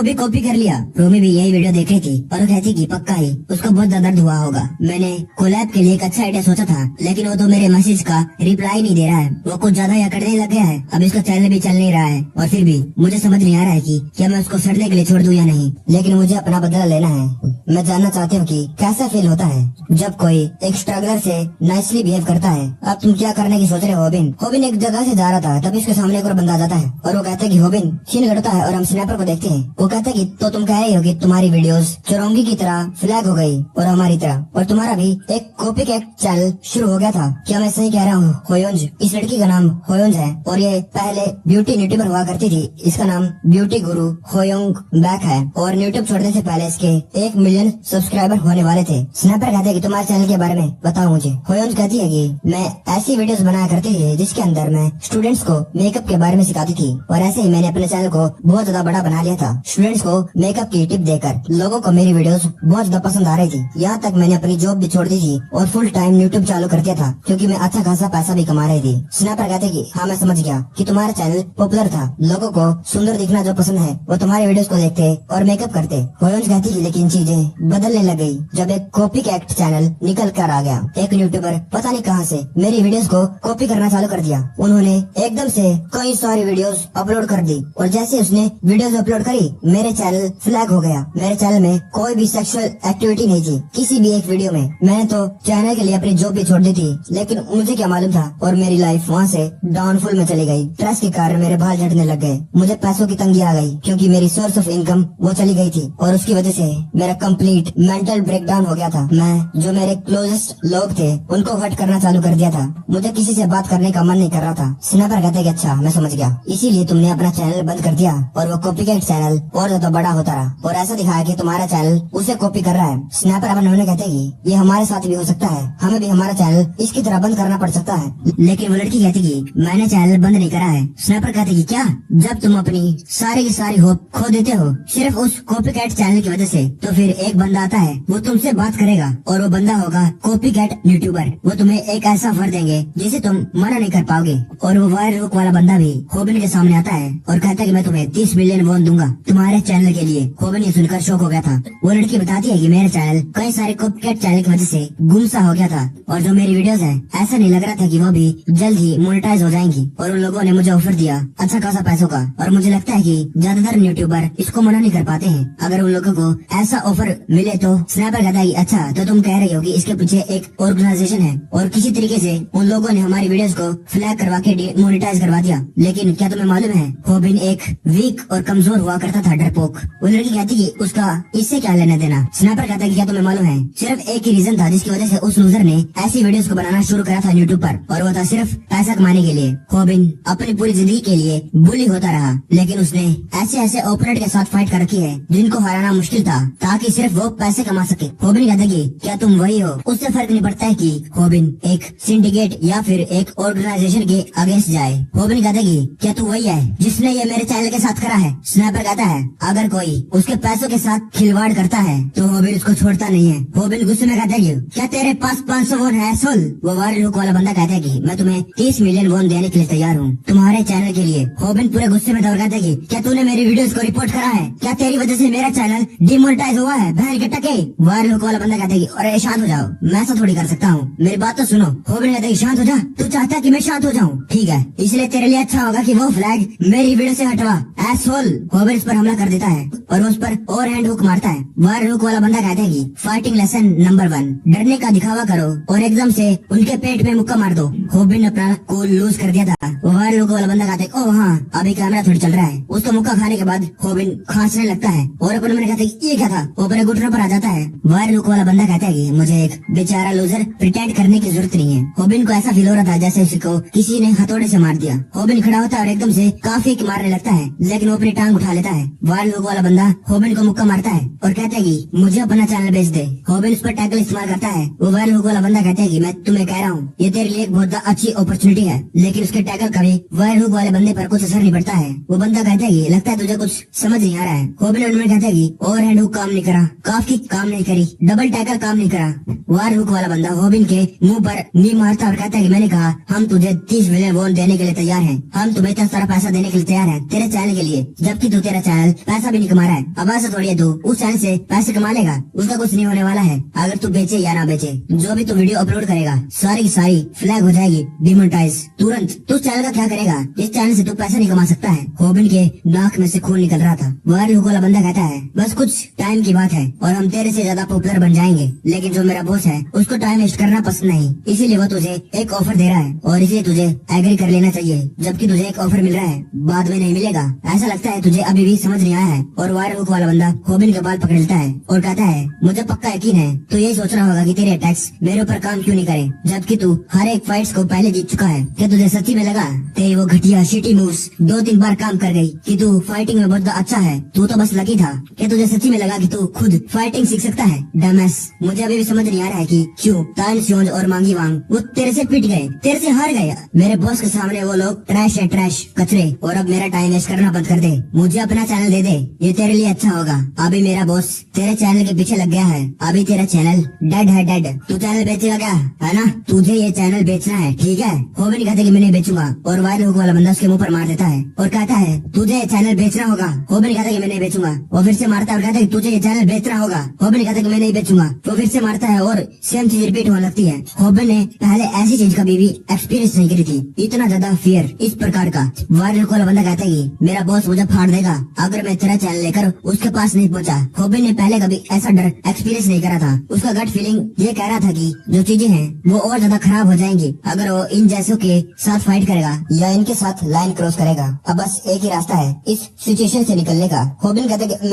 भी कॉपी कर लिया। रोमी भी यही वीडियो देख रही थी और वो कहती कि पक्का ही उसको बहुत ज्यादा दर्द हुआ होगा। मैंने कोलैब के लिए एक अच्छा आइडिया सोचा था, लेकिन वो तो मेरे मैसेज का रिप्लाई नहीं दे रहा है, वो कुछ ज्यादा या करने लग गया है। अब इसका चैनल भी चल नहीं रहा है, और फिर भी मुझे समझ नहीं आ रहा है कि क्या मैं उसको सड़ने के लिए छोड़ दूं या नहीं, लेकिन मुझे अपना बदला लेना है। मैं जानना चाहती हूँ कि कैसा फील होता है जब कोई एक स्ट्रगलर से नाइसली बिहेव करता है। अब तुम क्या करने की सोच रहे हो होबिन? होबिन एक जगह से जा रहा था, तभी उसके सामने एक और बंदा आ जाता है और वो कहता है कि होबिन, सीन घटता है और हम स्नैपर को देखते हैं। वो कहता है कि तो तुम कह रही हो कि तुम्हारी वीडियोस चुरंगी की तरह फ्लैग हो गई और हमारी तरह, और तुम्हारा भी एक कॉपी कैट चैनल शुरू हो गया था। क्या मैं सही कह रहा हूँ होयोंज? इस लड़की का नाम होयोंज है और ये पहले ब्यूटी यूट्यूबर हुआ करती थी। इसका नाम ब्यूटी गुरु होयोंग बैक है, और यूट्यूब छोड़ने से पहले इसके 1 मिलियन सब्सक्राइबर होने वाले थे। स्नैपर कहते हैं कि तुम्हारे चैनल के बारे में बताओ मुझे। होयोंज कहती है कि मैं ऐसी वीडियोस बनाया करती थी जिसके अंदर मैं स्टूडेंट्स को मेकअप के बारे में सिखाती थी, और ऐसे ही मैंने अपने चैनल को बहुत ज्यादा बड़ा बना लिया था। स्टूडेंट्स को मेकअप की टिप देकर लोगों को मेरी वीडियोस बहुत ज्यादा पसंद आ रही थी। यहाँ तक मैंने अपनी जॉब भी छोड़ दी थी और फुल टाइम यूट्यूब चालू कर दिया था, क्योंकि मैं अच्छा खासा पैसा भी कमा रही थी। स्नैपर कहते कि हाँ मैं समझ गया कि तुम्हारा चैनल पॉपुलर था, लोगों को सुंदर दिखना जो पसंद है वो तुम्हारे वीडियोस को देखते और मेकअप करते। होयोंज कहती थी लेकिन चीजें बदलने लग गई जब एक कॉपी कैट चैनल निकल कर आ गया। एक यूट्यूबर पता नहीं कहां से मेरी वीडियोस को कॉपी करना चालू कर दिया। उन्होंने एकदम से कई सारी वीडियोस अपलोड कर दी, और जैसे उसने वीडियोस अपलोड करी मेरे चैनल फ्लैग फ्लैग हो गया। मेरे चैनल में कोई भी सेक्सुअल एक्टिविटी नहीं थी किसी भी एक वीडियो में। मैंने तो चैनल के लिए अपनी जॉब भी छोड़ दी थी, लेकिन मुझे क्या मालूम था और मेरी लाइफ वहाँ से डाउनफॉल में चली गई। स्ट्रेस के कारण मेरे बाल झड़ने लग गए, मुझे पैसों की तंगी आ गई क्योंकि मेरी सोर्स ऑफ इनकम वो चली गई थी और उसकी वजह से मेरा कंप्लीट मेंटल ब्रेकडाउन हो गया था। मैं जो मेरे क्लोजेस्ट लोग थे उनको हर्ट करना चालू कर दिया था। मुझे किसी से बात करने का मन नहीं कर रहा था। स्नैपर कहते कि अच्छा मैं समझ गया, इसीलिए तुमने अपना चैनल बंद कर दिया और वो कॉपीकैट चैनल और ज्यादा बड़ा होता रहा और ऐसा दिखाया कि तुम्हारा चैनल उसे कॉपी कर रहा है। स्नैपर अपन उन्होंने कहते कि ये हमारे साथ भी हो सकता है, हमें भी हमारा चैनल इसकी तरह बंद करना पड़ सकता है। लेकिन वो लड़की कहती कि मैंने चैनल बंद नहीं करा है। स्नैपर कहते कि क्या, जब तुम अपनी सारी की सारी होप खो देते हो सिर्फ उस कॉपीकैट चैनल की वजह से, तो फिर एक बंदा आता है वो तुमसे बात करेगा और वो बंदा होगा कॉपीकैट यूट्यूबर। वो तुम्हें एक ऐसा ऑफर देंगे जिसे तुम मना नहीं कर पाओगे और वो वायर हुक वाला बंदा भी होबिन के सामने आता है और कहता है कि मैं तुम्हें 30 मिलियन वॉन दूंगा तुम्हारे चैनल के लिए। होबिन ये सुनकर शौक हो गया था। वो लड़की बताती है कि मेरा चैनल कई सारे कॉपीकैट चैनल की वजह से गुमसा हो गया था और जो मेरी वीडियोस है ऐसा नहीं लग रहा था कि वो भी जल्द ही मोनेटाइज हो जाएंगी और उन लोगों ने मुझे ऑफर दिया अच्छा खासा पैसों का। और मुझे लगता है कि ज्यादातर यूट्यूबर इसको मना नहीं कर पाते हैं। अगर उन लोगों को ऐसा ऑफर मिले तो स्नैपर कहता है कि अच्छा तो तुम कह रहे हो कि इसके पीछे एक ऑर्गेनाइजेशन है और किसी तरीके से उन लोगों ने हमारी वीडियोस को फ्लैग करवा के मोनेटाइज करवा दिया। लेकिन क्या तुम्हें मालूम है होबिन एक वीक और कमजोर हुआ करता था, डरपोक। वो लड़की कहती कि उसका इससे क्या लेना देना। स्नैपर कहता है कि क्या तुम्हें मालूम है सिर्फ एक ही रीजन था जिसकी वजह से उस लूजर ने ऐसी वीडियोस को बनाना शुरू करा था यूट्यूब पर और वो था सिर्फ पैसा कमाने के लिए। होबिन अपनी पूरी जिंदगी के लिए बुली होता रहा, लेकिन उसने ऐसे ऐसे ओपोनेंट के साथ फाइट कर रखी है जिनको हराना मुश्किल था ताकि सिर्फ वो पैसे कमा सके। होबिन कहता है कि क्या तुम वही हो। उससे फर्क नहीं पड़ता है कि होबिन एक सिंडिकेट या फिर एक ऑर्गेनाइजेशन के अगेंस्ट जाए। होबिन कहता है कि क्या तू वही है जिसने ये मेरे चैनल के साथ करा है। स्नैपर कहता है अगर कोई उसके पैसों के साथ खिलवाड़ करता है तो होबिन उसको छोड़ता नहीं है। होबिन गुस्से में कहता है कि क्या तेरे पास 500 वोन है सोल। वो वायर हुक वाला बंदा कहता है कि मैं तुम्हें 30 मिलियन वोन देने के लिए तैयार हूँ तुम्हारे चैनल के लिए। होबिन पूरे गुस्से में दौड़ कहता है कि क्या तूने मेरी वीडियोस को रिपोर्ट करा है, क्या तेरी वजह से मेरा चैनल डिमोनेटाइज हुआ है बहन के टके। वायर हुक वाला बंदा कहता है कि अरे शांत हो जाओ, मैं ऐसा थोड़ी कर सकता हूँ, मेरी बात तो सुनो। होबिन कहता है कि शांत हो जा, तू चाहता है कि मैं शांत हो जाऊँ, ठीक है इसलिए तेरे लिए अच्छा होगा कि वो फ्लैग मेरी वीडियो से हटवा एसहोल। होबिन इस पर हमला कर देता है और उस पर और हैंड हुक मारता है। वायर हुक वाला बंदा कहता है कि फाइटिंग लेसन नंबर 1, डरने का दिखावा करो और एकदम से उनके पेट में मुक्का मार दो। होबिन ने अपना कूल लूज कर दिया था। वायर हुक वाला बंदा कहता है ओह हाँ अभी कैमरा थोड़ी चल रहा है। उसको मुक्का खाने के बाद होबिन खांसने लगता है और अपने मन कहता है कि ये क्या था, वो अपने घुटनों पर आ जाता है। वायर हुक वाला बंदा कहता है कि मुझे एक बेचारा लूजर प्रिटेंड करने की जरूरत नहीं है। होबिन को ऐसा फील हो रहा था जैसे उसको किसी ने हथौड़े से मार दिया। होबिन खड़ा होता है और एकदम से काफी मारने लगता है, लेकिन वो अपनी टांग उठा लेता है। वायर हुक वाला बंदा होबिन को मुक्का मारता है और कहता है कि मुझे अपना चैनल बेच दे। होबिन उस पर टैकल इस्तेमाल करता है। वो वायर हुक वाला बंदा कहता है कि मैं तुम्हें कह रहा हूँ ये तेरे लिए एक बहुत अच्छी अपॉर्चुनिटी है, लेकिन उसके टैकल का भी वायर हुक वाले बंदे पर कुछ असर नहीं पड़ता है। वो बंदा कहता है कि लगता है तुझे कुछ समझ नहीं आ रहा है। होबिन उनमें कहता है कि ओवर हैंड हुक काम नहीं करा, काफ किक काम नहीं करी, डबल टैकल काम नहीं करा। वायर हुक वाला बंदा होबिन के मुंह पर नी मारता और कहता है कि मैंने कहा हम तुझे 30 मिलियन वोन देने के लिए तैयार हैं, हम तुम्हें इतना सारा पैसा देने के लिए तैयार हैं तेरे चैनल के लिए, जबकि तू तेरा चैनल पैसा भी नहीं कमा रहा है। अब ऐसा थोड़ी है तू उस चैनल से पैसे कमा लेगा, उसका कुछ नहीं होने वाला है। अगर तू बेचे या ना बेचे, जो भी तू वीडियो अपलोड करेगा सारी की सारी फ्लैग हो जाएगी डिमोनेटाइज तुरंत। तू चैनल का क्या करेगा, इस चैनल से तू पैसा नहीं कमा सकता है। होबिन के नाक में से खून निकल रहा था। वायर हुक वाला बंदा कहता है बस कुछ टाइम की बात है और हम तेरे से ज्यादा पॉपुलर बन जाएंगे, लेकिन जो मेरा बॉस है उसको टाइम वेस्ट करना पसंद नहीं, इसीलिए वो तुझे एक ऑफर दे रहा है और इसलिए तुझे एग्री कर लेना चाहिए, जबकि तुझे एक ऑफर मिल रहा है बाद में नहीं मिलेगा। ऐसा लगता है तुझे अभी भी समझ नहीं आया है। और वायर हुक वाला बंदा होबिन के बाल पकड़ लेता है और कहता है मुझे पक्का यकीन है तो यही सोच रहा होगा कि तेरे अटैक्स मेरे ऊपर काम क्यों नहीं करे, जबकि तू हर एक फाइट्स को पहले जीत चुका है। क्या तुझे सच्ची में लगा तेरी वो घटिया शिटी मूव्स 2-3 बार काम कर गई कि तू फाइटिंग में बहुत अच्छा है, तू तो बस लकी था। क्या तुझे सच्ची में लगा कि तू खुद फाइटिंग सीख सकता है? डमस, मुझे अभी भी समझ नहीं आ रहा है कि क्यों तान स्योंज और मांगी वांग वो तेरे से पिट गए, तेरे से हार गए। मेरे बॉस के सामने वो लोग ट्रैश है, ट्रैश कचरे। और अब मेरा टाइम वेस्ट करना बंद कर दे, मुझे अपना चैनल दे दे, ये तेरे लिए अच्छा होगा। अभी मेरा बॉस तेरे चैनल के पीछे लग गया है, अभी तेरा चैनल डेड है, डेड। तू चैनल बेचेगा क्या, है ना? तुझे ये चैनल बेचना है, ठीक है? होबिन कहता है कि मैं नहीं बेचूंगा और वायर हुक वाला बंदा उसके मुंह पर मार देता है और कहता है तुझे ये चैनल बेचना होगा। होबिन कहता है कि मैं नहीं बेचूंगा, वो फिर से मारता है और कहता है तुझे ये चैनल बेचना होगा। होबिन कहता है कि मैं नहीं बेचूंगा, वो फिर से मारता है और सेम चीज रिपीट होने लगती है। होबिन ने पहले ऐसी चीज कभी भी एक्सपीरियंस नहीं करी थी, इतना ज्यादा फियर इस प्रकार का। वायर हुक वाला बंदा कहता है कि मेरा बॉस मुझे फाड़ देगा अगर मैं तेरा चैनल लेकर उसके पास नहीं पहुंचा। होबिन ने पहले कभी ऐसा डर एक्सपीरियंस नहीं करा था। उसका गट फीलिंग ये कह रहा था कि जो चीजें हैं वो और ज्यादा खराब हो जाएंगी अगर वो इन जैसों के साथ फाइट करेगा या इनके साथ लाइन क्रॉस करेगा। अब बस एक ही रास्ता है इस सिचुएशन से निकलने का। होबिन कहता है कि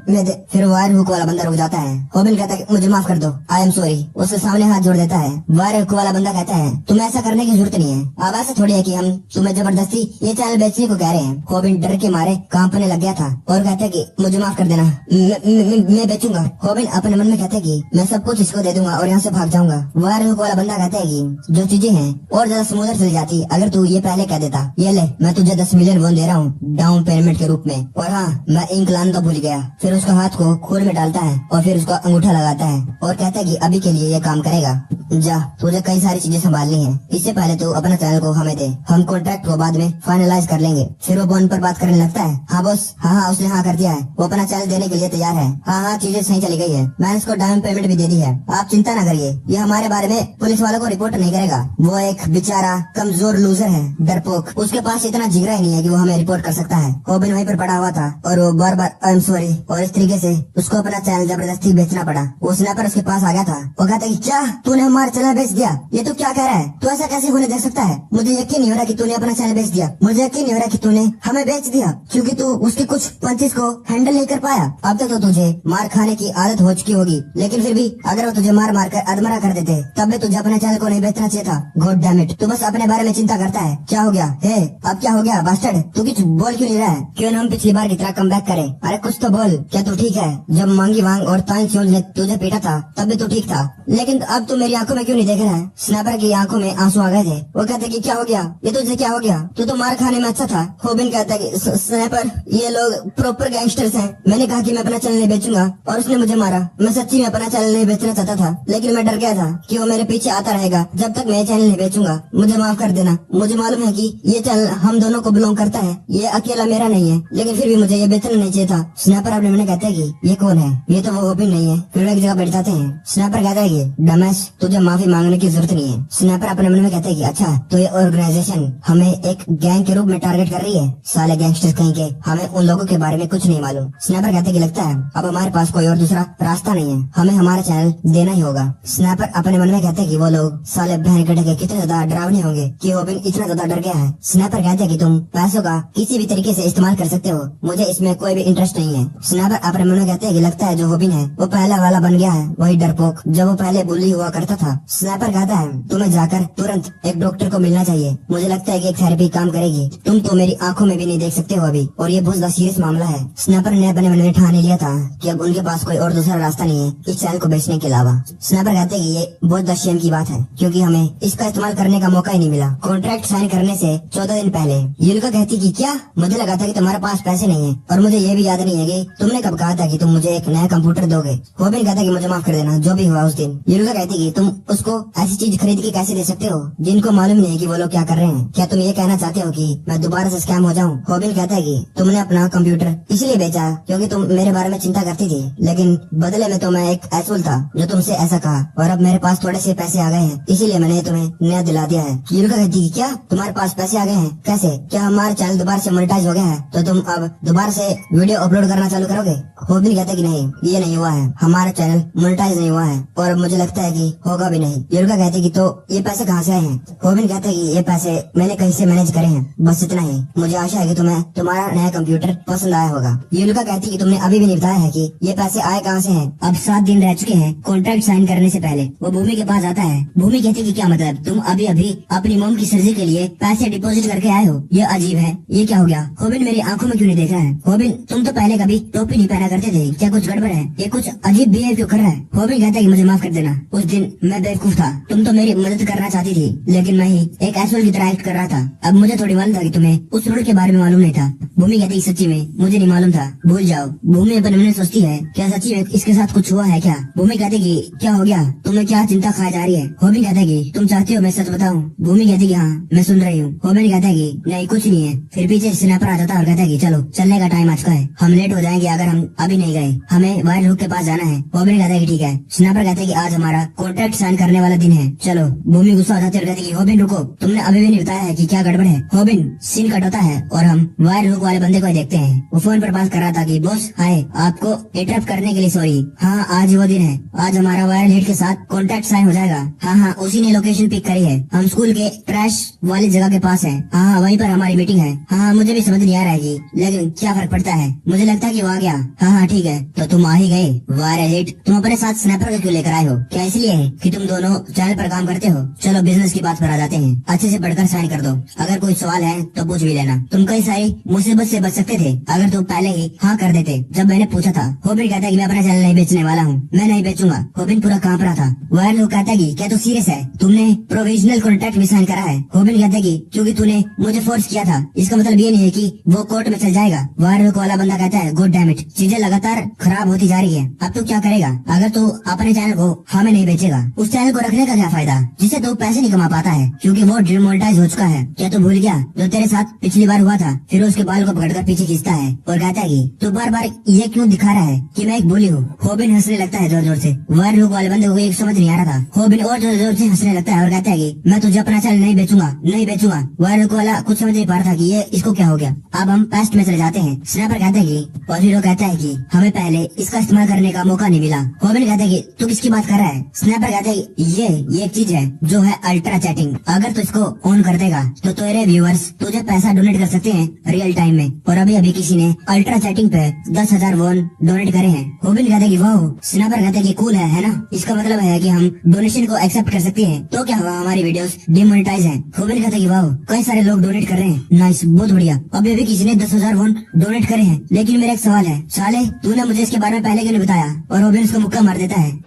मैं फिर वायर हुक वाला बंदा रुक जाता है। होबिन कहता है कि मुझे माफ कर दो, आई एम सॉरी। उसके सामने हाथ जोड़ देता है। वायर हुक वाला बंदा कहता है तुम्हें ऐसा करने की जरूरत नहीं है। अब ऐसा थोड़ी है कि हम तुम्हें जबरदस्ती ये चैनल बेचने को कह रहे हैं। होबिन डर के मारे कांपने लग गया था और कहता है कि मुझे माफ कर देना, मैं बेचूंगा। होबिन अपने मन में कहता है कि मैं सब कुछ इसको दे दूंगा और यहाँ से भाग जाऊंगा। वायर हुक वाला बंदा कहता है कि जो चीजें हैं और ज्यादा स्मूदर चल जाती अगर तू ये पहले कह देता। ये ले, मैं तुझे 10 मिलियन वोन दे रहा हूँ डाउन पेमेंट के रूप में। और हाँ, मैं इंक लाना तो भूल गया। फिर उसका हाथ को खोल में डालता है और फिर उसका अंगूठा लगाता है और कहता है कि अभी के लिए ये काम करेगा। जा, तुझे कई सारी चीजें संभालनी है। इससे पहले तू अपना चैनल को हमें दे, हम कॉन्ट्रैक्ट को बाद में फाइनलाइज कर लेंगे। फिर वो बॉन्ड पर बात करने लगता है। हाँ बॉस, हाँ उसने हाँ कर दिया है। वो अपना चैनल देने के लिए तैयार है। हाँ, चीजें सही चली गई है। मैंने इसको डाउन पेमेंट भी दे दी है। आप चिंता न करिए, ये हमारे बारे में पुलिस वालों को रिपोर्ट नहीं करेगा। वो एक बेचारा कमजोर लूजर है, डरपोक। उसके पास इतना जिगरा ही नहीं है कि वो हमें रिपोर्ट कर सकता है। होबिन वहीं पर पड़ा हुआ था और वो बार बार आई एम सॉरी और इस तरीके से उसको अपना चैनल जबरदस्ती बेचना पड़ा। वो स्नैपर उसके पास आ गया था। वो कहता है कि क्या तूने हमारा चैनल बेच दिया? ये तू क्या कह रहा है? तू ऐसा कैसे होने दे सकता है? मुझे यकीन नहीं हो रहा कि तूने अपना चैनल बेच दिया। मुझे यकीन नहीं हो रहा कि तूने हमें बेच दिया क्योंकि तू उसके कुछ पंचेस को हैंडल नहीं कर पाया। अब तक तो तुझे मार खाने की आदत हो चुकी होगी, लेकिन फिर भी अगर वो तुझे मार मार कर अधमरा कर देते तब भी तुझे अपने चैनल को नहीं बेचना चाहिए था। गॉड डैम इट, तू बस अपने बारे में चिंता करता है। क्या हो गया? हे, अब क्या हो गया बास्टर्ड? तू कुछ बोल क्यों नहीं रहा है? क्यों ना हम पिछली बार की तरह कम बैक करें? अरे कुछ तो बोल, क्या तू ठीक है? जब मांगी वांग और ताई चोल ने तुझे पीटा था तब भी तू ठीक था, लेकिन अब तू मेरी आंखों में क्यों नहीं देख रहा है? स्नैपर की आंखों में आंसू आ गए थे। वो कहते कि क्या हो गया? ये तुझे क्या हो गया? तू तो मार खाने में अच्छा था। होबिन कहता है कि स्नैपर, ये लोग प्रॉपर गैंगस्टर्स हैं। मैंने कहा कि मैं अपना चैनल नहीं बेचूंगा और उसने मुझे मारा। मैं सच्ची में अपना चैनल नहीं बेचना चाहता था, लेकिन मैं डर गया था कि वो मेरे पीछे आता रहेगा जब तक मैं ये चैनल नहीं बेचूंगा। मुझे माफ कर देना। मुझे मालूम है कि ये चैनल हम दोनों को बिलोंग करता है, ये अकेला मेरा नहीं है, लेकिन फिर भी मुझे ये बेचना नहीं चाहिए था। स्नैपर अपने मन कहता है कि ये कौन है? ये तो वो होबिन नहीं है। फिर एक जगह बैठ जाते हैं। स्नैपर कहता है कि डमैश, तुझे माफी मांगने की जरूरत नहीं है। स्नैपर अपने मन में कहता है कि अच्छा, तो ये ऑर्गेनाइजेशन हमें एक गैंग के रूप में टारगेट कर रही है। साले गैंगस्टर्स कहीं के, हमें उन लोगों के बारे में कुछ नहीं मालूम। स्नैपर कहते हैं कि लगता है अब हमारे पास कोई और दूसरा रास्ता नहीं है, हमें हमारा चैनल देना ही होगा। स्नैपर अपने मन में कहते हैं कि वो लोग साले बहन कटे के कितने ज्यादा डरावने होंगे कि होबिन इतना ज्यादा डर गया है। स्नैपर कहते हैं कि तुम पैसों का किसी भी तरीके से इस्तेमाल कर सकते हो, मुझे इसमें कोई भी इंटरेस्ट नहीं है। स्नैपर अपने मन में कहते हैं कि लगता है जो होबिन है वो पहला वाला बन गया है, वही डरपोक जब वो पहले बुल्ली हुआ करता था। स्नैपर कहता है तुम्हें जाकर तुरंत एक डॉक्टर को मिलना चाहिए। मुझे लगता है कि एक थेरेपी काम करेगी। तुम तो मेरी आंखों में भी नहीं देख सकते हो अभी, और ये बहुत ज्यादा सीरियस मामला है। स्नैपर ने अपने मन में ठान लिया था कि अब उनके पास कोई और दूसरा रास्ता नहीं है इस चैनल को बेचने के अलावा। स्नैपर कहते हैं कि ये बहुत दशेम की बात है क्योंकि हमें इसका इस्तेमाल करने का मौका ही नहीं मिला कॉन्ट्रैक्ट साइन करने से 14 दिन पहले। युलिका कहती कि क्या? मुझे लगा था कि तुम्हारे पास पैसे नहीं है, और मुझे ये भी याद नहीं है कि तुमने कब कहा था कि तुम मुझे एक नया कंप्यूटर दोगे। होबिन कहता कि मुझे माफ कर देना जो भी हुआ उस दिन। युलिका कहती कि तुम उसको ऐसी चीज खरीद के कैसे दे सकते हो जिनको मालूम नहीं है कि वो लोग क्या कर रहे हैं? क्या तुम ये कहना चाहते हो कि मैं दोबारा से स्कैम हो जाऊं? होबिन कहता है कि तुमने अपना कंप्यूटर इसलिए बेचा क्योंकि तुम मेरे बारे में चिंता करती थी, लेकिन बदले में तो मैं एक एसुल था जो तुमसे ऐसा कहा, और अब मेरे पास थोड़े से पैसे आ गए हैं इसीलिए मैंने तुम्हें नया दिला दिया है। युलिका कहती क्या तुम्हारे पास पैसे आ गए हैं? कैसे? क्या हमारा चैनल दोबारा से मोनेटाइज हो गया है तो तुम अब दोबारा से वीडियो अपलोड करना चालू करोगे? होबिन कहता है कि नहीं, ये नहीं हुआ है, हमारा चैनल मोनेटाइज नहीं हुआ है और मुझे लगता है कि होगा भी नहीं। युलिका कहती है कि तो ये पैसे कहाँ से आए हैं? होबिन कहता है कि ये पैसे मैंने कहीं से मैनेज करे हैं, बस इतना ही। मुझे आशा है कि तुम्हें तुम्हारा नया कंप्यूटर पसंद आया होगा। युलिका कहती है कि तुमने अभी भी नहीं बताया है कि ये पैसे आए कहाँ से हैं। अब 7 दिन रह चुके हैं कॉन्ट्रैक्ट साइन करने से पहले। वो भूमि के पास आता है। भूमि कहती है कि क्या मतलब, तुम अभी अभी अपनी मॉम की सर्जरी के लिए पैसे डिपॉजिट करके आए हो? ये अजीब है, ये क्या हो गया? होबिन मेरी आंखों में क्यों नहीं देख रहा है? होबिन तुम तो पहले कभी टोपी नहीं पहना करते थे, क्या कुछ गड़बड़ है? ये कुछ अजीब बिहेव क्यों कर रहा है? होबिन कहता है कि मुझे माफ कर देना, उस दिन मैं बेवकूफ था, तुम तो मेरी मदद करना चाहती थी लेकिन मैं ही एक एसोल की तरह एक्ट कर रहा था। अब मुझे थोड़ी मालूम था कि तुम्हें उस रोड के बारे में मालूम नहीं था। भूमि कहती है सच्ची में मुझे नहीं मालूम था, भूल जाओ। भूमि अपने मन में सोचती है क्या सच्ची में इसके साथ कुछ हुआ है क्या? भूमि कहती है कि क्या हो गया, तुम्हें क्या चिंता खाई जा रही है? होबिन कहता है कि तुम चाहती हो मैं सच बताऊं? भूमि कहती है कि हाँ मैं सुन रही हूँ। होबिन कहता है कि नहीं कुछ नहीं है। फिर पीछे स्नैपर आ जाता है और कहता है कि चलो चलने का टाइम आ चुका है, हम लेट हो जाएंगे अगर हम अभी नहीं गए, हमें वायर हुक के पास जाना है। होबिन कहता है कि ठीक है। स्नैपर कहता है कि आज हमारा कॉन्ट्रैक्ट साइन करने वाला दिन है, चलो। भूमि गुस्सा हो जाती है और कहती है कि होबिन रुको, तुमने अभी भी नहीं बताया है कि क्या गड़बड़ है। होबिन सीन कट होता है और हम वायर हुक वाले बंदे को ही देखते हैं। वो फोन पर बात कर रहा था कि बॉस हाय, आपको इंटरप्ट करने के लिए सॉरी। हाँ आज वो दिन है, आज हमारा वायरल हिट के साथ कॉन्ट्रैक्ट साइन हो जाएगा। हाँ हाँ, उसी ने लोकेशन पिक करी है, हम स्कूल के ट्रैश वाली जगह के पास है। हाँ वहीं पर हमारी मीटिंग है। हाँ मुझे भी समझ नहीं आ रहा है कि, लेकिन क्या फर्क पड़ता है, मुझे लगता है कि वो आ गया। हाँ हाँ ठीक है, तो तुम आ ही गए। वायरल हिट, तुम अपने साथ स्नैपर को क्यों लेकर आए हो? क्या इसलिए है कि तुम दोनों चैनल पर काम करते हो? चलो बिजनेस की बात पर आ जाते हैं, अच्छे से पढ़कर साइन कर दो। अगर कोई सवाल है तो पूछ भी लेना। तुम कई सारी मुसीबत से बच सकते थे अगर तुम पहले ही हाँ कर देते। जब मैंने पूछा था, होबिन कहता है कि मैं अपना चैनल नहीं बेचने वाला हूँ, मैं नहीं बेचूंगा। होबिन पूरा कांप रहा था। वायरल हुक कहता है कि क्या तू सीरियस है? तुमने प्रोविजनल कॉन्ट्रैक्ट भी साइन करा है? होबिन कहता है कि क्योंकि तूने मुझे फोर्स किया था, इसका मतलब ये नहीं है कि वो कोर्ट में चल जाएगा। वायरल हुक वाला बंदा कहता है गुड डैम इट, चीजें लगातार खराब होती जा रही है, अब तू क्या करेगा? अगर तू अपने चैनल को हमें नहीं बेचेगा, उस चैनल को रखने का क्या फायदा जिससे तू पैसे नहीं कमा पाता है, क्योंकि वो डिमोनेटाइज हो चुका है। क्या तू भूल गया जो तेरे साथ पिछली बार हुआ था? फिर उसके बाल को पकड़कर पीछे खींचता है और कहता है कि तू बार बार ये क्यों दिखा रहा है कि मैं एक बोली हूँ। होबिन हंसने लगता है जोर जोर से। वायरल हुक वाले बंदे को एक समझ नहीं आ रहा था। होबिन और जोर जोर से हंसने लगता है और कहता है कि मैं तुझे अपना चैनल नहीं बेचूंगा, नहीं बेचूंगा। वायरल हुक वाला कुछ समझ नहीं पा रहा था कि ये इसको क्या हो गया। अब हम पास्ट में चले जाते हैं। स्नैपर कहता है कि और हीरो कहता है कि हमें पहले इसका इस्तेमाल करने का मौका नहीं मिला। होबिन कहता है कि तू किसकी बात कर रहा है? स्नैपर कहता है ये एक चीज है जो है अल्ट्रा चैटिंग, अगर तू इसको ऑन कर देगा तो तेरे व्यूअर्स तुझे पैसा डोनेट कर सकते हैं रियल टाइम में। और अभी अभी किसी ने अल्ट्रा चैटिंग पे 10,000 वॉन डोनेट करे हैं। होबिन कहता है कि वाह। स्नैपर कहता है कि कूल है ना, इसका मतलब है कि हम डोनेशन को एक्सेप्ट कर सकते हैं, तो क्या हुआ हमारी वीडियोस डिमोनेटाइज हैं। होबिन कहता है कि वाह कई सारे लोग डोनेट कर रहे हैं, नाइस बहुत बढ़िया। अभी अभी किसी ने 10,000 वॉन डोनेट करे हैं, लेकिन मेरा एक सवाल है, साले तूने मुझे इसके बारे में पहले क्यों नहीं बताया? और होबिन उसको मुक्का मार देता है।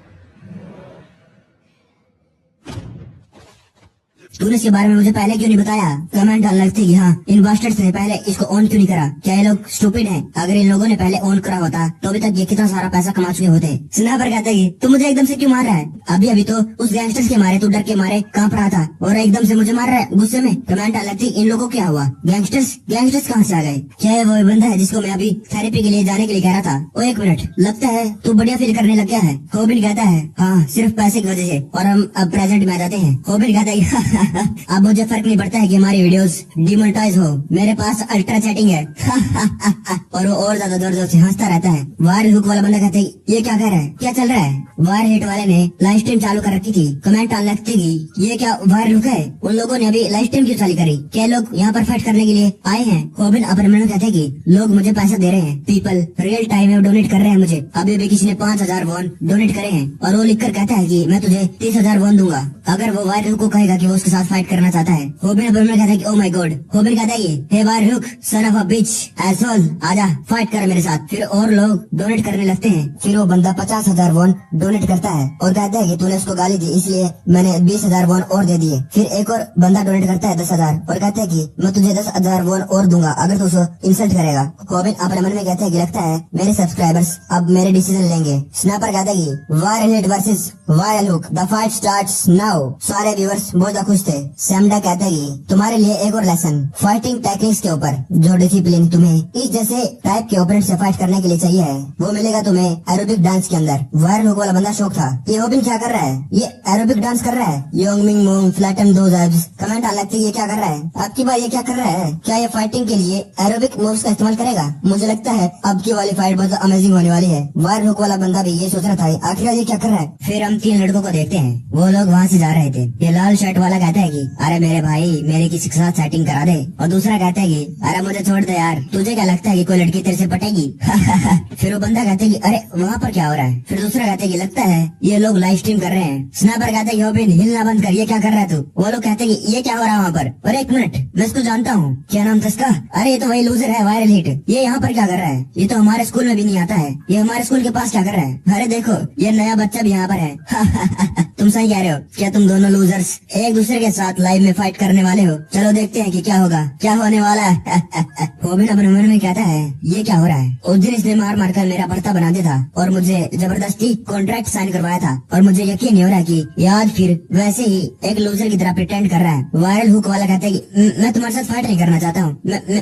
तूने इसके बारे में मुझे पहले क्यों नहीं बताया? कमेंट डालने लगती कि हाँ इन बास्टर्ड्स ने पहले इसको ऑन क्यों नहीं करा, क्या ये लोग स्टूपिड हैं? अगर इन लोगों ने पहले ऑन करा होता तो अभी तक ये कितना सारा पैसा कमा चुके होते। स्नैपर कहता है तू मुझे एकदम से क्यों मार रहा है? अभी अभी तो उस गैंगस्टर्स के मारे तू डर के मारे कांप रहा था और एकदम से मुझे मार रहा है गुस्से में। कमेंट डालने लगती इन लोगों को क्या हुआ? गैंगस्टर्स गैंगस्टर्स कहाँ से आ गए? क्या ये वो बंदा है जिसको मैं अभी थेरेपी के लिए जाने के लिए कह रहा था? ओ एक मिनट, लगता है तू बढ़िया फील करने लग गया है। होबिन कहता है हाँ सिर्फ पैसे की वजह से। और हम अब प्रेजेंट में आ जाते हैं। होबिन कहता है अब मुझे फर्क नहीं पड़ता है कि हमारी वीडियोस डिमोनेटाइज हो, मेरे पास अल्ट्रा चैटिंग है। और वो और ज्यादा जोर जोर से हंसता रहता है। वायरल हुक वाला बंदा कहता है ये क्या कह रहा है, क्या चल रहा है? वायरल हिट वाले ने लाइव स्ट्रीम चालू कर रखी थी। कमेंट आने लगती कि ये क्या वायरल हुक है? उन लोगों ने अभी लाइव स्ट्रीम क्यों चालू करी? क्या लोग यहाँ पर फाइट करने के लिए आए हैं? होबिन अपने मन में कहते हैं कि लोग मुझे पैसा दे रहे हैं, पीपल रियल टाइम में डोनेट कर रहे हैं मुझे। अभी भी किसी ने 5,000 वॉन डोनेट करे हैं और वो लिखकर कहता है कि मैं तुझे 30,000 वॉन दूंगा अगर वो वायरल हुक को कहेगा कि वो उसके साथ फाइट करना चाहता है। होबिन अपने मन में कहता है कि ओ माय गॉड। होबिन कहता है कि hey viral hook son of a bitch asshole, आजा फाइट कर मेरे साथ। फिर और लोग डोनेट करने लगते हैं। फिर वो बंदा 50,000 वॉन डोनेट करता है और कहता है कि तूने उसको गाली दी इसलिए मैंने 20,000 वॉन और दे दिए। फिर एक और बंदा डोनेट करता है 10,000 और कहता है कि मैं तुझे 10,000 वॉन और दूंगा अगर तू उसको इंसल्ट करेगा। होबिन अपने मन में कहता है कि लगता है मेरे सब्सक्राइबर्स अब मेरे डिसीजन लेंगे। स्नैपर कहता है कि viral hit versus viral hook, the fight starts now. सारे व्यूअर्स बहुत खुश थे। सैमडा कहता है कि तुम्हारे लिए एक और लेसन फाइटिंग टेक्निक्स के ऊपर, जो डिसिप्लिन तुम्हें इस जैसे टाइप के ओपोनेंट से फाइट करने के लिए चाहिए है वो मिलेगा तुम्हें एरोबिक डांस के अंदर। वायरल हुक वाला बंदा शौक था, ये होबिन क्या कर रहा है? ये एरोबिक डांस कर रहा है। Yongming move flatten those abs. Comment आने लगती है ये क्या कर रहा है? आपकी बात ये क्या कर रहा है? क्या ये फाइटिंग के लिए एरोबिक मूव्स का इस्तेमाल करेगा? मुझे लगता है अब की वाली फाइट बहुत अमेजिंग होने वाली है। वायरल हुक वाला बंदा भी ये सोच रहा था आखिर ये क्या कर रहा है। फिर हम 3 लड़कों को देखते हैं, वो लोग वहाँ से जा रहे थे। ये लाल शर्ट वाला कहता है कि अरे मेरे भाई मेरे किसी के साथ सेटिंग करा दे। और दूसरा कहता है कि अरे मुझे छोड़ दे यार, तुझे क्या लगता है कि कोई लड़की तेरे से पटेगी? फिर वो बंदा कहता है कि अरे वहाँ पर क्या हो रहा है? फिर दूसरा कहता है कि लगता है ये लोग लाइव स्ट्रीम कर रहे हैं। स्नैपर कहता है होबिन हिलना बंद कर, ये क्या कर रहा है तू? वो लोग कहते हैं कि ये क्या हो रहा है वहाँ पर? और एक मिनट, मैं इसको जानता हूँ, क्या नाम था इसका? अरे ये तो वही लूजर है वायरल हिट, ये यहाँ पर क्या कर रहा है? ये तो हमारे स्कूल में भी नहीं आता है, ये हमारे स्कूल के पास क्या कर रहा है? अरे देखो ये नया बच्चा भी यहाँ पर है। तुम सही कह रहे हो, क्या तुम दोनों लूजर्स एक दूसरे के साथ लाइव में फाइट करने वाले हो? चलो देखते हैं कि क्या होगा, क्या होने वाला है। होबिन अपने मन में कहता है ये क्या हो रहा है? उस दिन इसने मार मार कर मेरा भर्ता बना दिया था और मुझे जबरदस्ती कॉन्ट्रैक्ट साइन करवाया था और मुझे यकीन नहीं हो रहा कि ये आज फिर वैसे ही एक लूजर की तरह प्रिटेंड कर रहा है। वायरल हुक वाला कहता है कि मैं तुम्हारे साथ फाइट नहीं करना चाहता हूँ,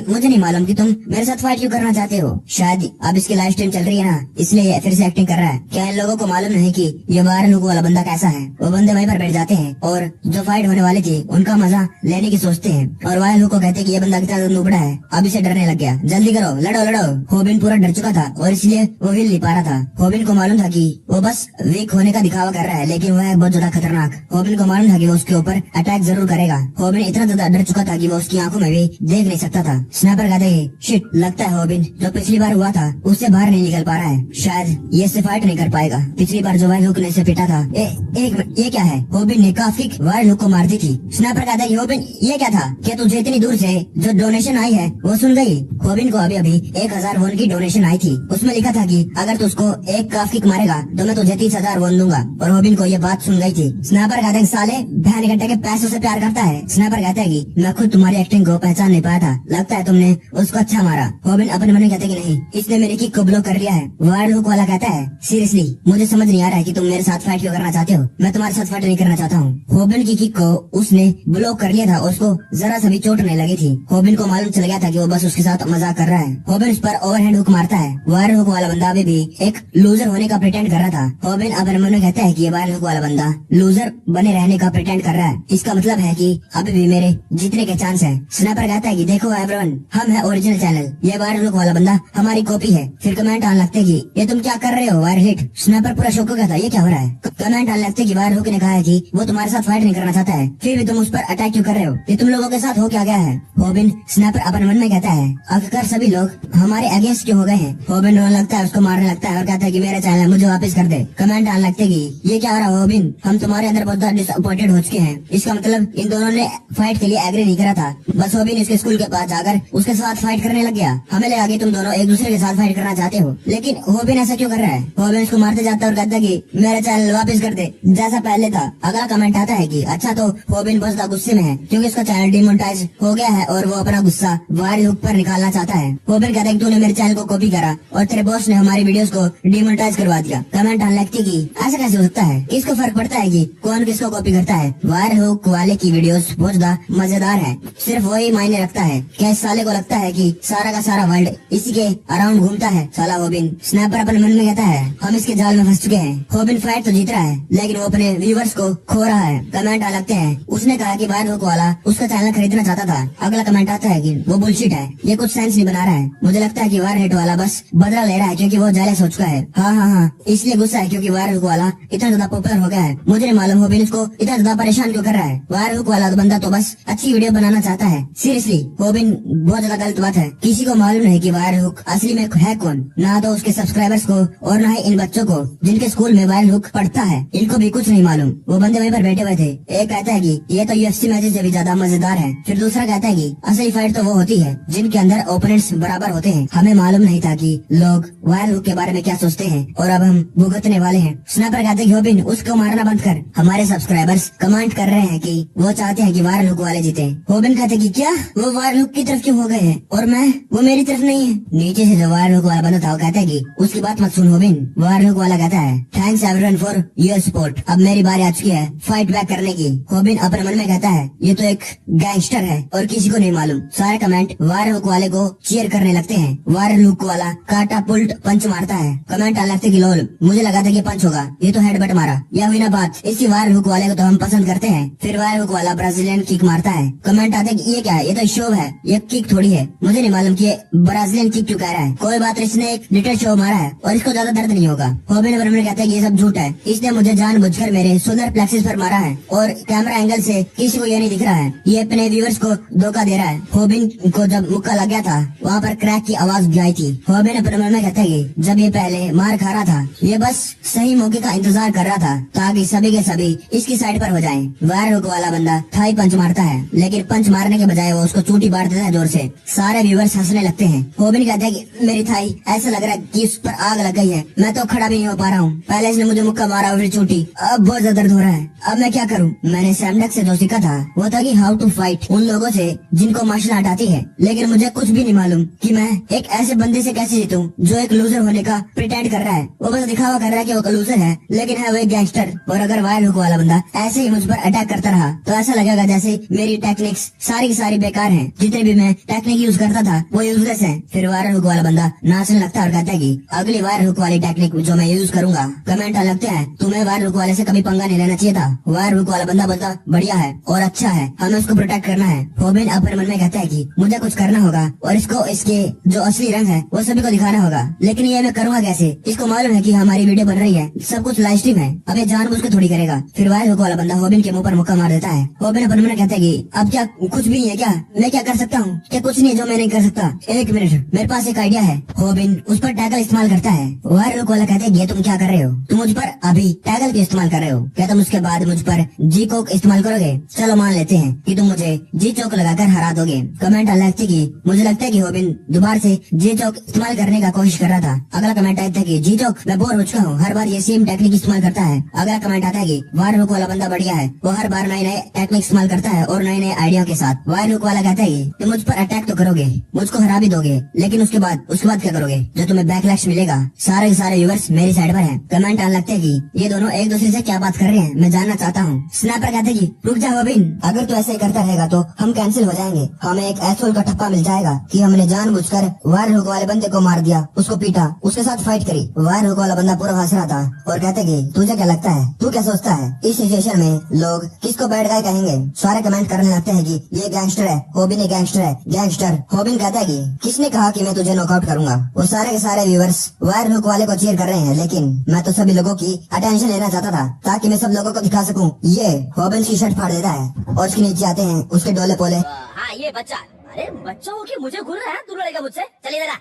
मुझे नहीं मालूम कि तुम मेरे साथ फाइट क्यों करना चाहते हो। शायद अब इसकी लाइव स्ट्रीम चल रही है ना, इसलिए फिर से एक्टिंग कर रहा है। क्या इन लोगों को मालूम नहीं कि ये वायरल हुक वाला बंदा कैसा है? वो बंदे वहीं पर बैठ जाते हैं और जो फाइट होने वाली थी उनका मजा लेने की सोचते हैं और वायरल हुक को कहते हैं कि ये बंदा कितना नुबड़ा है, अब इसे करने लग गया। जल्दी करो, लड़ो लड़ो। होबिन पूरा डर चुका था और इसलिए वो हिल नहीं पा रहा था। होबिन को मालूम था कि वो बस वीक होने का दिखावा कर रहा है, लेकिन वह है बहुत ज्यादा खतरनाक। होबिन को मालूम था कि वो उसके ऊपर अटैक जरूर करेगा। होबिन इतना ज्यादा डर चुका था कि वो उसकी आंखों में भी देख नहीं सकता था। स्नाइपर कहते ही शिट, लगता है होबिन जो पिछली बार हुआ था उससे बाहर नहीं निकल पा रहा है। शायद ये इससे फाइट नहीं कर पाएगा। पिछली बार जो वायर हुक ने इसे पीटा था। एक मिनट, ये क्या है? होबिन ने काफी वायर हुक को मार दी थी। स्नाइपर कहता है कि होबिन ये क्या था? क्या तुझे इतनी दूर से जो डोनेशन आई है वो सुन गई? होबिन को अभी अभी 1000 वॉन की डोनेशन आई थी। उसमें लिखा था कि अगर तू उसको एक काफ किक मारेगा तो मैं तुझे 30,000 वॉन दूंगा। और होबिन को ये बात सुन गई थी। स्नाइपर कहता है साले बहन घंटे के पैसों से प्यार करता है। स्नाइपर कहता है कि मैं खुद तुम्हारी एक्टिंग को पहचान नहीं पाया था, लगता है तुमने उसको अच्छा मारा। होबिन अपने मन में कहते कि नहीं, इसने मेरी किक को ब्लॉक कर लिया है। वायर हुक वाला कहता है सीरियसली मुझे समझ नहीं आ रहा है कि तुम मेरे साथ फाइट क्यों करना चाहते हो। मैं तुम्हारे साथ फाइट नहीं करना चाहता हूँ। होबिन की किक को उसने ब्लॉक कर लिया था और उसको जरा सा भी चोट नहीं लगी थी। होबिन को मालूम चल गया था कि वो बस उसके साथ मजाक कर रहा है। होबिन उस पर ओवरहैंड हुक मारता है। वायर हुक वाला बंदा अभी भी एक लूजर होने का प्रिटेंड कर रहा था। होबिन अपने मन में कहता है कि ये वायर हुक वाला बंदा लूजर बने रहने का प्रिटेंड कर रहा है, इसका मतलब है कि अभी भी मेरे जीतने के चांस है। स्नाइपर कहता है कि देखो एवरीवन, हम है ओरिजिनल चैनल, ये वायर हुक वाला बंदा हमारी कॉपी है। फिर कमेंट आने लगते कि ये तुम क्या कर रहे हो वायर हिट। स्नाइपर पूरा शौक हो गया था, ये क्या हो रहा है? कमेंट आने लगते कि वायर हुक ने कहा है कि वो तुम्हारे साथ फाइट नहीं करना चाहता है, फिर भी तुम उस पर अटैक क्यों कर रहे हो? ये तुम लोगों के साथ हो क्या गया है? होबिन स्नाइपर अपने मन में कहता है आखिरकार सभी लोग हमारे अगेंस्ट क्यों हो गए हैं। होबिन रोने लगता है, उसको मारने लगता है और कहता है कि मेरा चैनल मुझे वापस कर दे। कमेंट आने लगते कि ये क्या हो रहा है होबिन, हम तुम्हारे अंदर बहुत डिसअपॉइंटेड हो चुके हैं। इसका मतलब इन दोनों ने फाइट के लिए एग्री नहीं करा था। बस होबिन इसके स्कूल के पास जाकर उसके साथ फाइट करने लग गया। हमें लगा कि तुम दोनों एक दूसरे के साथ फाइट करना चाहते हो, लेकिन होबिन ऐसा क्यों कर रहा है? होबिन उसको मारते जाता है और कहता है कि मेरा चैनल वापस कर दे जैसा पहले था। अगला कमेंट आता है कि अच्छा तो होबिन बहुत ज्यादा गुस्से में है क्योंकि उसका चैनल डिमोनेटाइज हो गया है और वो अपना गुस्सा वायर हुक पर निकालना चाहता है। होबिन कहता है कि तूने मेरे चैनल को कॉपी करा और तेरे बॉस ने हमारी वीडियोस को डिमोनेटाइज करवा दिया। कमेंट आने लगती कि ऐसा कैसे हो सकता है, किसको फर्क पड़ता है कि कौन किसको कॉपी करता है। वायर हुक वाले की वीडियोस बहुत ज्यादा मजेदार है, सिर्फ वही मायने रखता है। क्या इस साले को लगता है कि सारा का सारा वर्ल्ड इसी के अराउंड घूमता है? साला होबिन। स्नाइपर अपने मन में कहता है हम इसके जाल में फंस चुके हैं। होबिन फाइट तो जीत रहा है लेकिन वो अपने व्यूवर्स को खो रहा है। कमेंट आ लगते हैं उसने कहा कि वायर हुक वाला उसका चैनल खरीदना चाहता था। अगला कमेंट आता है कि वो बुलशिट है, ये कुछ सेंस नहीं बना रहा है। मुझे लगता है कि वायर हिट वाला बस बदला ले रहा है क्योंकि वो जेलस हो चुका है। हाँ, इसलिए गुस्सा है क्योंकि वायर हुक वाला इतना ज्यादा पॉपुलर हो गया है। मुझे नहीं मालूम होबिन इसको इतना ज्यादा परेशान क्यों कर रहा है। वायर हुक वाला बंदा तो बस अच्छी वीडियो बनाना चाहता है। सीरियसली होबिन बहुत ज्यादा गलत बात है। किसी को मालूम नहीं कि वायर हुक असली में है कौन, ना तो उसके सब्सक्राइबर्स को और ना ही इन बच्चों को जिनके स्कूल में वायर हुक पढ़ता है, इनको भी कुछ नहीं मालूम। वो बंदे वहीं पर बैठे हुए थे। एक कहता है कि ये तो UFC मैचेस से भी ज्यादा मजेदार है। फिर दूसरा कहता है कि असली फाइट तो वो होती है जिनके अंदर ओपोनेंट्स बराबर होते हैं। हमें मालूम नहीं था कि लोग वायर हुक के बारे में क्या सोचते हैं और अब हम भुगतने वाले हैं। स्नाइपर कहते हैं कि होबिन उसको मारना बंद कर, हमारे सब्सक्राइबर्स कमेंट कर रहे हैं कि वो चाहते हैं कि वायर हुक वाले जीते। होबिन कहते हैं कि क्या वो वायर हुक की तरफ क्यों हो गए हैं और वो मेरी तरफ नहीं है। नीचे से जो वायर हुक वाला बंदा था वो कहता है कि उसकी बात मत सुन होबिन। वायर हुक वाला कहता है thanks everyone for your support, अब मेरी बारी आ चुकी है फाइट बैक करने की। होबिन अपने मन में कहता है ये तो एक गैंगस्टर है और किसी को नहीं मालूम। सारे कमेंट वायर हुक वाले को चीयर करने लगते हैं। वायर हुक वाला काटा पुल्ट पंच मारता है। कमेंट आने लगते कि लोल मुझे लगा था कि पंच होगा, ये तो हेडबट मारा। यह हुई ना बात, इसी वायर हुक वाले को तो हम पसंद करते हैं। फिर वायर हुक वाला ब्राजीलियन किक मारता है। कमेंट आते कि ये क्या है, ये तो शो है, ये किक थोड़ी है। मुझे नहीं मालूम कि ब्राजीलियन किक क्यों कह रहा है। कोई बात, इसने एक लिटिल शो मारा है और इसको ज्यादा दर्द नहीं होगा। होबिन अपने मन में कहता है कि ये सब झूठ है, इसने मुझे जानबूझकर मेरे सोलर प्लेक्सिस पर मारा है और कैमरा एंगल से किसी को ये नहीं दिख रहा है, ये अपने व्यूअर्स को धोखा दे रहा है। होबिन को जब मुक्का लग गया था वहाँ पर क्रैक की आवाज भी आई थी। होबिन अपने मन में कहता है कि जब ये पहले मार खा रहा था ये बस सही मौके का इंतजार कर रहा था ताकि सभी के सभी इसकी साइड पर हो जाएं। वायर हुक वाला बंदा थाई पंच मारता है लेकिन पंच मारने के बजाय वो उसको चूंटी बांट देता है जोर से। सारे व्यूअर्स हंसने लगते हैं। होबिन कहता है कि मेरी थाई ऐसा लग रहा है कि उस पर आग लग गई है, मैं तो खड़ा भी नहीं हो पा रहा हूँ। पहले इसने मुझे मुक्का मारा और फिर चूंटी, अब बहुत ज्यादा दर्द हो रहा है। अब मैं क्या करूँ? मैंने सैमडक से जो सीखा था वो था कि हाउ टू फाइट उन लोगों से जिनको मार्शल आर्ट आती है, लेकिन मुझे कुछ भी नहीं मालूम कि मैं एक ऐसे बंदे से कैसे जीतूं जो एक लूजर होने का प्रिटेंड कर रहा है। वो बस दिखावा कर रहा है कि वो लूजर है लेकिन है वो एक गैंगस्टर। और अगर वायर हुक वाला बंदा ऐसे ही मुझ पर अटैक करता रहा तो ऐसा लगेगा जैसे मेरी टेक्निक्स सारी की सारी बेकार हैं, जितने भी मैं टेक्निक यूज करता था वो यूजलेस है। फिर वायर हुक वाला बंदा नाचने लगता है और कहता है कि अगली वायर हुक वाली टेक्निक जो मैं यूज करूंगा। कमेंट आने लगते हैं तुम्हें वायर हुक वाले से कभी पंगा नहीं लेना चाहिए था। वायर हुक वाला बंदा बोलता बढ़िया है और अच्छा है, हमें उसको प्रोटेक्ट करना है। होबिन अपने मन में कहता है कि मुझे कुछ करना होगा और इसको इसके जो असली रंग है वो सभी को दिखाना होगा। लेकिन ये मैं करूँगा कैसे? इसको मालूम है कि हमारी वीडियो बन रही है, सब कुछ लाइव स्ट्रीम है। अब ये जानबूझ के थोड़ी करेगा। फिर वायर हुक वाला बंदा होबिन के मुंह पर मुक्का मार देता है। होबिन अपन में कहता है कि अब क्या कुछ भी नहीं है क्या? मैं क्या कर सकता हूँ? क्या कुछ नहीं है जो मैं नहीं कर सकता? एक मिनट, मेरे पास एक आइडिया है। होबिन उस पर टैकल इस्तेमाल करता है। वायर हुक वाला कहता है ये तुम क्या कर रहे हो? तुम मुझ पर अभी टैकल क्यों इस्तेमाल कर रहे हो? क्या तुम उसके बाद मुझ पर जी कोक इस्तेमाल करोगे? चलो मान लेते हैं कि तुम मुझे जी चौक लगाकर हरा दोगे। कमेंट अलग थी कि मुझे लगता है कि होबिन दोबारा से जी चौक इस्तेमाल करने का कोशिश कर रहा था। अगला कमेंट आता है कि जी चौक मैं बोर हो चुका हूँ, हर बार ये सेम टेक्निक इस्तेमाल करता है। अगला कमेंट आता है कि वायर हुक वाला बंदा बढ़िया है, वो हर बार नए नए टेक्निक इस्तेमाल करता है और नए नए आइडिया के साथ। वायर हुक वाला कहता है कि तुम मुझ पर अटैक तो करोगे, मुझको हरा भी दोगे, लेकिन उसके बाद क्या करोगे? जो तुम्हें बैकलैश मिलेगा। सारे के सारे व्यूअर्स मेरी साइड पर हैं। कमेंट आने लगते हैं कि ये दोनों एक दूसरे से क्या बात कर रहे हैं, मैं जानना चाहता हूँ। स्नैपर कहते हैं कि रुक जा होबिन, अगर तू ऐसे ही करता रहेगा तो हम कैंसिल हो जाएंगे। हमें एक एसोल का ठप्पा मिल जाएगा कि हमने जानबूझकर वायर हुक वाले बंदे को मार दिया, उसको पीटा, उसके साथ फाइट करी। वायर हुक वाला बंदा पूरा हंस रहा था और कहते कि तुझे क्या लगता है, तू क्या सोचता है इस सिचुएशन में लोग किसको बैड गाय कहेंगे? सारे कमेंट करने लगते हैं कि ये गैंगस्टर है, होबिन ये गैंगस्टर है, गैंगस्टर। होबिन कहता है कि किसने कहा कि मैं तुझे नॉकआउट करूंगा? वो सारे के सारे व्यूअर्स वायर हुक वाले को चीयर कर रहे हैं, लेकिन मैं तो सभी लोगों की अटेंशन लेना चाहता था ताकि मैं सब लोगों को दिखा सकूं। ये होबिन की शर्ट फाड़ देता है और उसके नीचे आते हैं उसके डोले पोले। हाँ ये बच्चा, अरे बच्चा हो कि मुझे घूर रहा है, तू लड़ेगा मुझसे? चलिए जरा।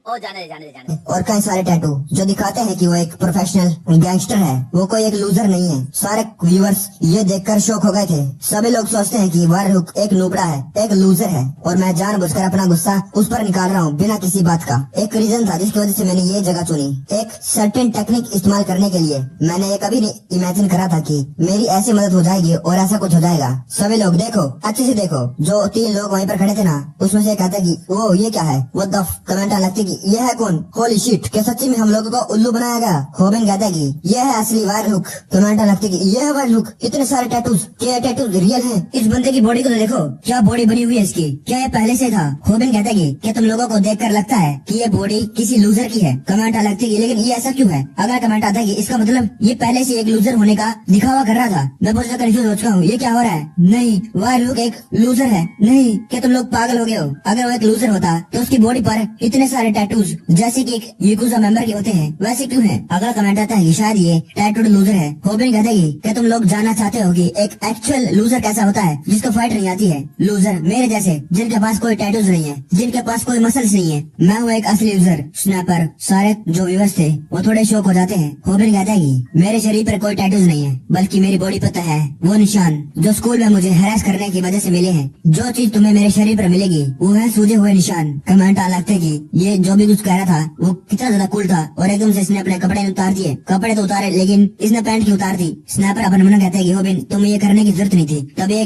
ओ जाने दे। और कई सारे टैटू जो दिखाते हैं कि वो एक प्रोफेशनल गैंगस्टर है, वो कोई एक लूजर नहीं है। सारे व्यूअर्स ये देखकर शौक हो गए थे। सभी लोग सोचते हैं कि वायर हुक एक नूबड़ा है, एक लूजर है, और मैं जानबूझकर अपना गुस्सा उस पर निकाल रहा हूँ बिना किसी बात का। एक रीजन था जिसकी वजह से मैंने ये जगह चुनी, एक सर्टेन टेक्निक इस्तेमाल करने के लिए। मैंने ये कभी नहीं इमेजिन करा था कि मेरी ऐसी मदद हो जाएगी और ऐसा कुछ हो जाएगा। सभी लोग देखो, अच्छे से देखो। जो 3 लोग वहीं पर खड़े थे ना, उसमें से कहता है कि वो ये क्या है? वो द कमेंट लगती कि ये है कौन? होली शिट, क्या सच्ची में हम लोगों को उल्लू बनाया गया? होबिन कहता है कि ये है असली वायर हुक। कमेंट लगती कि ये है वायर हुक। इतने सारे टैटूज, क्या ये टैटूज रियल हैं? इस बंदे की बॉडी को तो देखो, क्या बॉडी बनी हुई है इसकी, क्या ये पहले से था? होबिन कहता है कि क्या तुम लोगों को देखकर लगता है कि ये बॉडी किसी लूजर की है? कमेंट लगती है लेकिन ये ऐसा क्यों है? अगला कमेंट आता है कि इसका मतलब ये पहले से एक लूजर होने का दिखावा कर रहा था। मैं बहुत ज्यादा कंफ्यूज हो चुका हूँ, ये क्या हो रहा है? नहीं, वायर हुक एक लूजर है? नहीं, क्या तुम लोग पागल हो गए हो? अगर वो एक लूजर होता तो उसकी बॉडी पर इतने सारे टैटूज जैसे कि एक याकुजा मेंबर के होते हैं वैसे क्यों है? अगला कमेंट आता है कि शायद ये टैटूड लूजर है। होबिन कहता है कि क्या तुम लोग जानना चाहते हो कि एक एक्चुअल लूजर कैसा होता है जिसको फाइट नहीं आती है? लूजर मेरे जैसे, जिनके पास कोई टैटूज नहीं है, जिनके पास कोई मसल्स नहीं है। मैं हूँ एक असली लूजर। स्नैपर सारे जो व्यूअर्स थे वो थोड़े शौक हो जाते हैं। होबिन कहता है कि मेरे शरीर पर कोई टैटूज नहीं है, बल्कि मेरी बॉडी पर है वो निशान जो स्कूल में मुझे हैरेस करने की वजह से मिले हैं। जो चीज तुम्हें मेरे शरीर पर मिलेगी वो है सूजे हुए निशान। कमेंट आ लगते कि ये जो भी कुछ कह रहा था वो कितना ज्यादा कूल था, और एकदम से इसने अपने कपड़े उतार दिए। कपड़े तो उतारे लेकिन इसने पैंट की उतार दी। स्नैपर अपन मना कहता है कि होबिन तुम्हें ये करने की जरूरत नहीं थी। तब एक